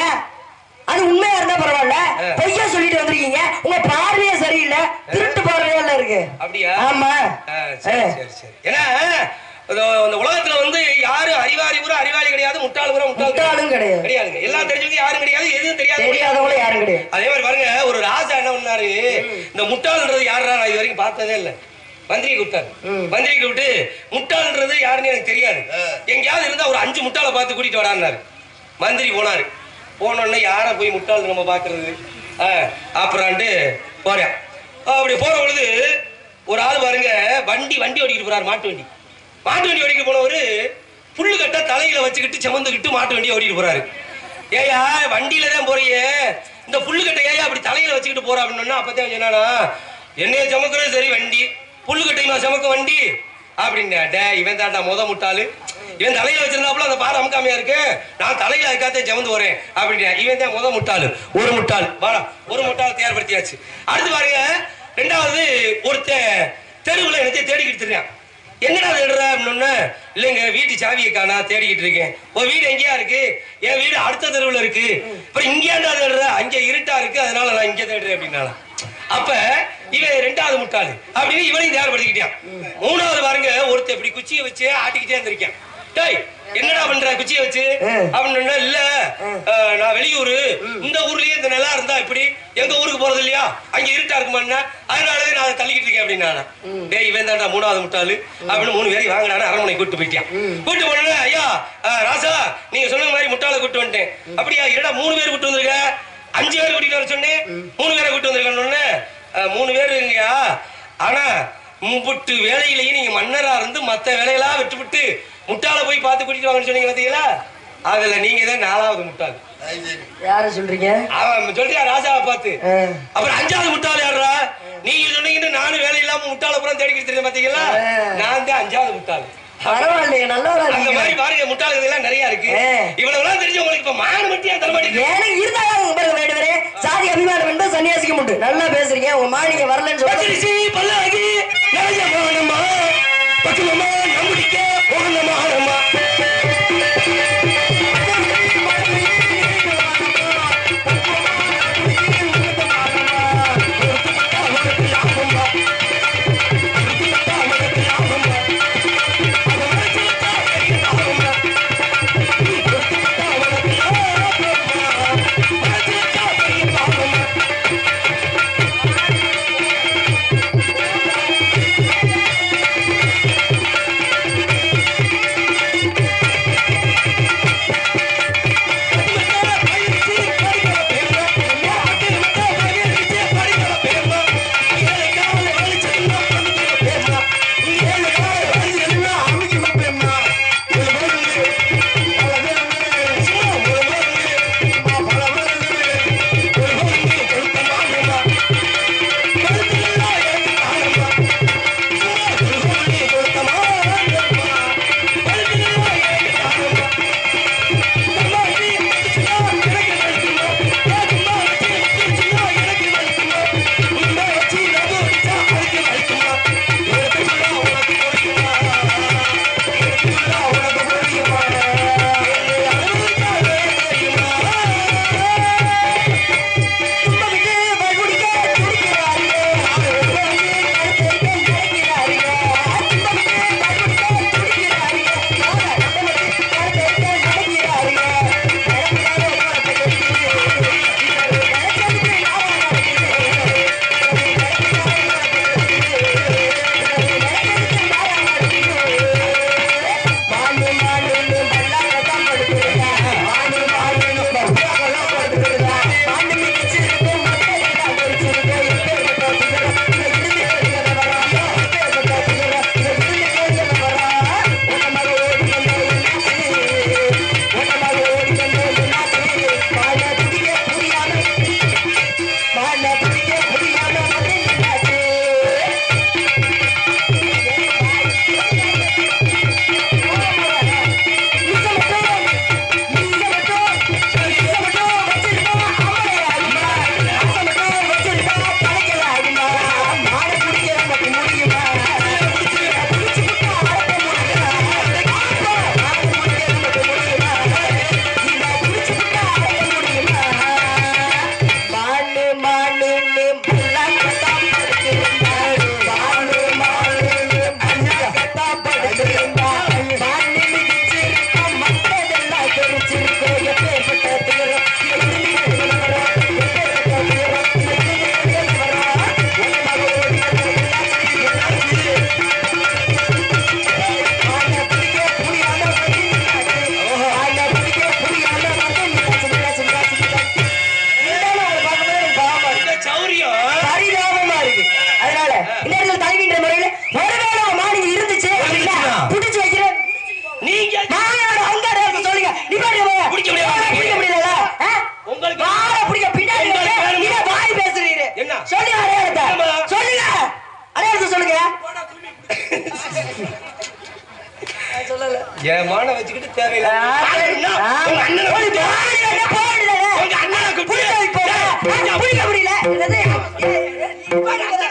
அது உண்மையா இருந்தா பரவாயில்ல, பொய்யா சொல்லிட்டு வந்திருக்கீங்க. உங்க பார்வையே சரியில்லை, திருட்டு பார்வையா இருக்கு. அப்படியா? ஆமா. சரி சரி சரி. ஏன்னா இந்த உலகத்துல வந்து யாரும் அறிவாளி கூட அறிவாளி கிடையாது, முட்டாள் கூட முட்டாளும் கிடையாதுங்க. எல்லாம் தெரிஞ்சவங்க யாரும் கிடையாது, எதுவும் தெரியாதவங்களும் யாரும் கிடையாது. அதே மாதிரி பாருங்க, ஒரு ராஜா என்ன பண்ணாரு, இந்த முட்டாள்ன்றது யாரா நான் இது வரைக்கும் பார்த்ததே இல்லை. மந்திரி கூப்பிட்டாரு. மந்திரி கூப்பிட்டு, முட்டாள்ன்றது யாருன்னு எனக்கு தெரியாது, எங்கேயாவது இருந்தா ஒரு 5 முட்டாளை பார்த்து கூட்டிட்டு வரான்னாரு. மந்திரி போனாரு. போனோடனே யாரை போய் முட்டாள் நம்ம பாக்குறது, அப்புறான்ட்டு போறேன். அப்படி போற பொழுது ஒரு ஆள் பாருங்க, வண்டி ஓடிக்கிட்டு போறாரு, மாட்டு வண்டி ஓடிக்க போனவரு புல்லு கட்ட தலையில வச்சுக்கிட்டு செமந்துக்கிட்டு மாட்டு வண்டியை ஓடிட்டு போறாரு. ஏயா வண்டியில தான் போறியே, இந்த புல்லு கட்டை ஏயா அப்படி தலையில வச்சுக்கிட்டு போற அப்படின்னா, அப்பதான் என்னன்னா, என்னைய சமக்குறது சரி வண்டி, புல்லு கட்டையுமா சமக்க வண்டி அப்படின்னா, இவன் தாண்டா முட்டாளு, இவன் தலையில வச்சிருந்தாப்புல அந்த பாறை அமுக்காமையா இருக்கு, நான் தலையில அதுக்காக ஜமந்து வரேன் அப்படின்னா இவன் தான் முத முட்டாள். ஒரு முட்டாள் வாடா, ஒரு முட்டாள் தயார்படுத்தியாச்சு. அடுத்து பாருங்க, ரெண்டாவது ஒருத்தன் தெருவுல என்னத்தையும் தேடிக்கிட்டு இருக்கான். என்னடா தேடுற அப்படின்னு, இல்லைங்க வீட்டு சாவியை காணா தேடிக்கிட்டு இருக்கேன். உன் வீடு எங்கேயா இருக்கு? என் வீடு அடுத்த தெருவுல இருக்கு. அப்புறம் இங்கேண்டா தேடுற? அங்க இருட்டா இருக்கு, அதனால நான் இங்க தேடுறேன் அப்படின்னால. அப்ப இவன் ரெண்டாவது முட்டாளு அப்படின்னு இவனையும் தயார்படுத்திக்கிட்டான். மூணாவது பாருங்க, ஒருத்தர் இப்படி குச்சியை வச்சு ஆட்டிக்கிட்டே இருந்திருக்கேன். டேய் என்னடா பண்ற குச்சியை வச்சு அப்படின்னு, இல்ல நான் வெளியூரு, இந்த ஊர்லயே இந்த நிலம் இருந்தா இப்படி எங்க ஊருக்கு போறது இல்லையா, அங்க இருட்டா இருக்குமா, அதனாலதான் நான் அதை தள்ளிக்கிட்டு இருக்கேன் அப்படின்னா. டேய் இவன் தான்டா மூணாவது முட்டாளு அப்படின்னு 3 பேரையும் வாங்கினாரு. அரண்மனை கூட்டு போயிட்டான். கூட்டு போன ஐயா ராசா நீங்க சொன்ன மாதிரி முட்டாளை கூட்டு வந்துட்டேன். அப்படியா, என்னடா 3 பேர் கூட்டு வந்திருக்க? 5 பேர் கூட்டிட்டு வர சொன்னேன், 3 பேரை கூட்டு வந்திருக்கேன்னு. 3 பேர் இருங்கயா, ஆனா மும்புட்டு வேலையிலேயே நீங்க மன்னரா இருந்து மத்த வேலையெல்லாம் விட்டுவிட்டு முட்டாளை போய் பார்த்து கூட்டிட்டு வாங்கன்னு சொன்னீங்க பாத்தீங்களா, அதுல நீங்க தான் 4வது முட்டாள். யார சொல்றீங்க? அவன் சொல்றியா ராஜாவை பார்த்து. அப்புறம் 5வது முட்டாள் யாரா? நீங்க சொன்னீங்கன்னு நானும் வேலை இல்லாம முட்டாளை புறம் தேடிக்கிட்டு இருக்கேன் பாத்தீங்களா, நான் தான் 5வது முட்டாள். பரவாயில்லையே, நல்லா அந்த மாதிரி பாருங்க முட்டாள்கள் எல்லாம் நிறைய இருக்கு. இவ்வளவு தெரிஞ்சு உங்களுக்கு இப்ப மானம் மட்டும் ஏன் தரமாட்டீங்க? எனக்கு இருந்தாலும் சாதி அபிமானம் என்பது சன்னியாசிக்க முட்டு. நல்லா பேசுறீங்க, உங்க மாளிகை வரலன்னு சொல்லி பல்லாகி நிறைய போகணுமா பக்குவமா நம்பிக்க போகணுமா உங்க அண்ணனை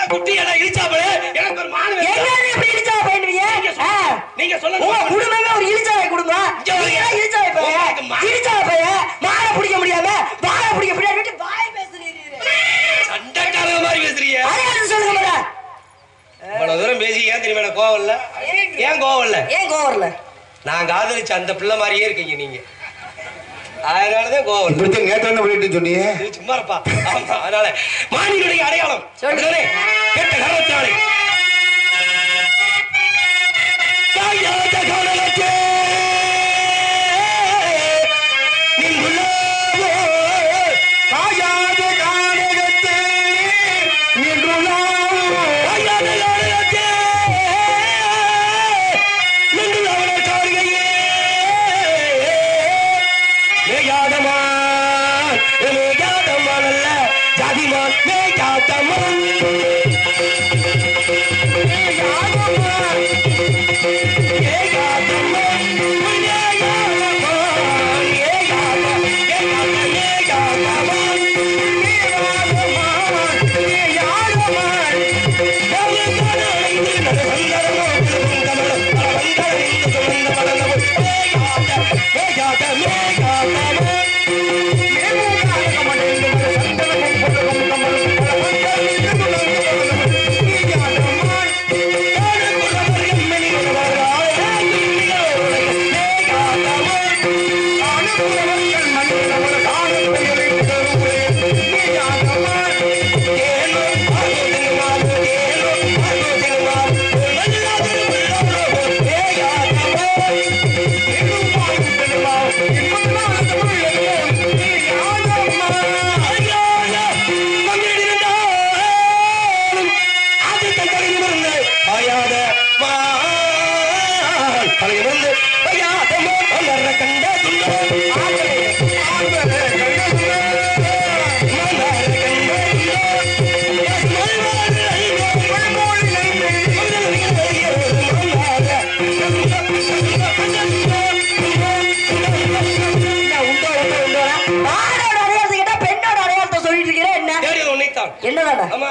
குட்டி எல்லாம் இழிச்சாப்பே எனக்கு ஒரு மானு நீங்க சொல்லுங்க குடும்பமே ஒரு இழிச்சாவை குடும்பம் இழிச்சாவை மாலை பிடிக்க முடியாம வாழை பிடிக்க முடியாது வாய் பேசுறீங்க சண்டைக்காரங்க மாதிரி பேசுறீங்க சொல்லுங்க இவ்வளவு தூரம் பேசி ஏன் தெரியுமா கோவம் இல்ல ஏன் கோவம் இல்ல நான் காதலிச்ச அந்த பிள்ளை மாதிரியே இருக்கீங்க நீங்க அதனாலதான் கோவம் இப்படி நேற்று என்ன பண்ணிட்டு சொன்னீங்க சும்மா இருப்பா ஆமா அதனால மானினுடைய அடையாளம் சொல்லுங்க கேட்ட கரவத்தாளி காயாத காணலத்தே நின்றுள்ளவோ காயாத காணலத்தே நின்றுள்ளவோ காயாத காணலத்தே நின்றுள்ளவன காரிகையே மேயாதமான் மேயாதமானல்ல ஜாதிமான் மேயாதமான்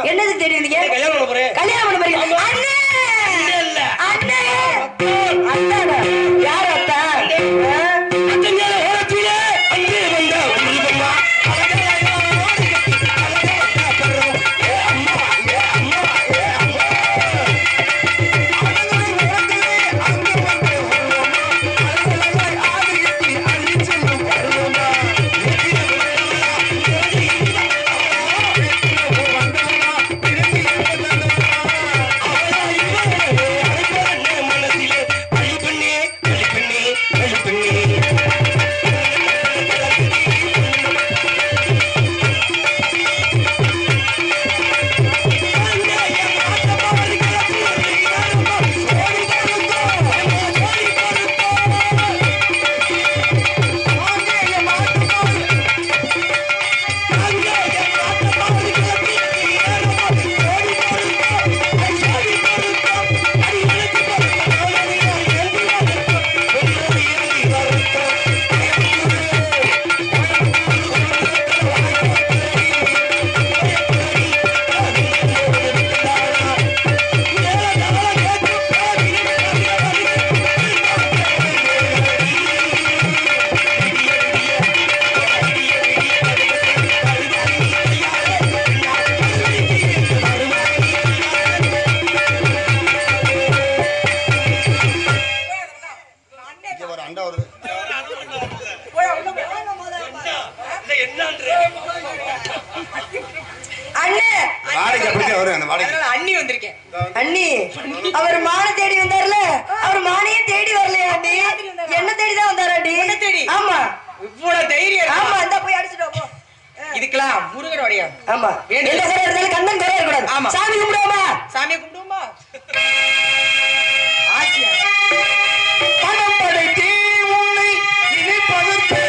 என்னது தெரியும் கல்யாணம் பண்ண போறேன் கல்யாணம் பண்ண போறீங்க யார் அத்தா அண்ணி வந்திருக்கேன் அண்ணி அவர் மான தேடி வந்தார்ல அவர் மானையே தேடி வரலையா அண்ணி என்ன தேடிதான் வந்தாரு அண்ணி என்ன தேடி ஆமா இவ்வளவு தைரியம் ஆமா அந்த போய் அடிச்சிட்டு போ இதுக்கெல்லாம் முருகனுடைய ஆமா என்ன குறை இருந்தாலும் கண்ணன் குறை இருக்கக்கூடாது ஆமா சாமி கும்பிடுவோமா சாமியை கும்பிடுவோமா ஆசியா பணம் படைத்தே உன்னை நினைப்பதற்கு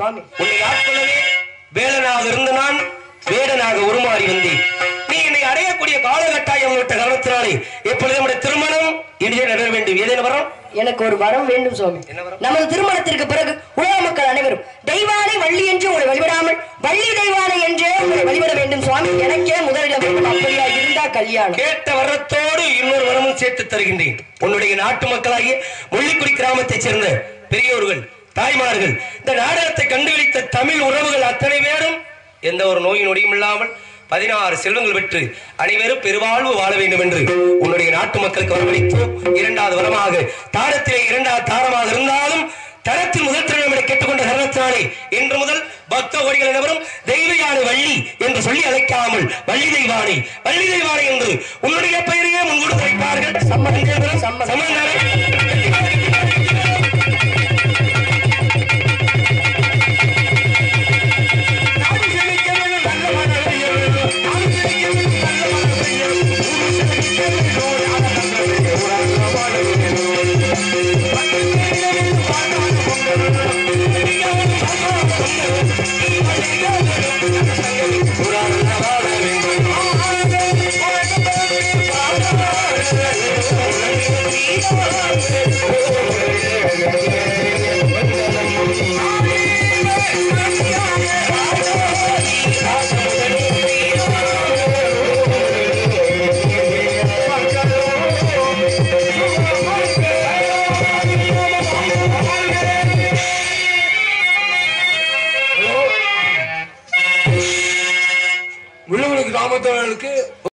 சுவாமி. உன்னை ஆட்கொள்ளவே வேலனாக இருந்த நான் வேடனாக உருமாறி வந்தேன். நீ என்னை அடையக்கூடிய காலகட்டாயம் விட்ட காரணத்தினாலே எப்பொழுது நம்முடைய திருமணம் இனிதே நட வேண்டும். ஏதேனும் வரம்? எனக்கு ஒரு வரம் வேண்டும் சுவாமி. நமது திருமணத்திற்கு பிறகு உலக மக்கள் அனைவரும் தெய்வானை வள்ளி என்று உங்களை வழிபடாமல் வள்ளி தெய்வானை என்றே உங்களை வழிபட வேண்டும் சுவாமி. எனக்கே முதலிடம் வேண்டும். அப்படியா இருந்தா கல்யாணம். கேட்ட வரத்தோடு இன்னொரு வரமும் சேர்த்து தருகின்றேன். உன்னுடைய நாட்டு மக்களாகிய முள்ளிக்குடி கிராமத்தைச் சேர்ந்த பெரியோர்கள், தாய்மார்கள், இந்த நாடகத்தை கண்டுபிடித்த தமிழ் உறவுகள் அத்தனை பேரும் எந்த ஒரு நோய் நொடியும் இல்லாமல் 16 செல்வங்கள் பெற்று அனைவரும் பெருவாழ்வு வாழ வேண்டும் என்று உன்னுடைய நாட்டு மக்களுக்கு வரவழைத்தோம். இரண்டாவது வரமாக தாரத்திலே இரண்டாவது தாரமாக இருந்தாலும் தரத்தில் முதல் திருமணம் கேட்டுக்கொண்ட தருணத்தினாலே இன்று முதல் பக்த கோடிகள் அனைவரும் தெய்வ யானை வள்ளி என்று சொல்லி அழைக்காமல் வள்ளி தெய்வானை வள்ளி தெய்வானை என்று உன்னுடைய பெயரையே முன்கொண்டு வைப்பார்கள். கிராமத்தவர்களுக்கு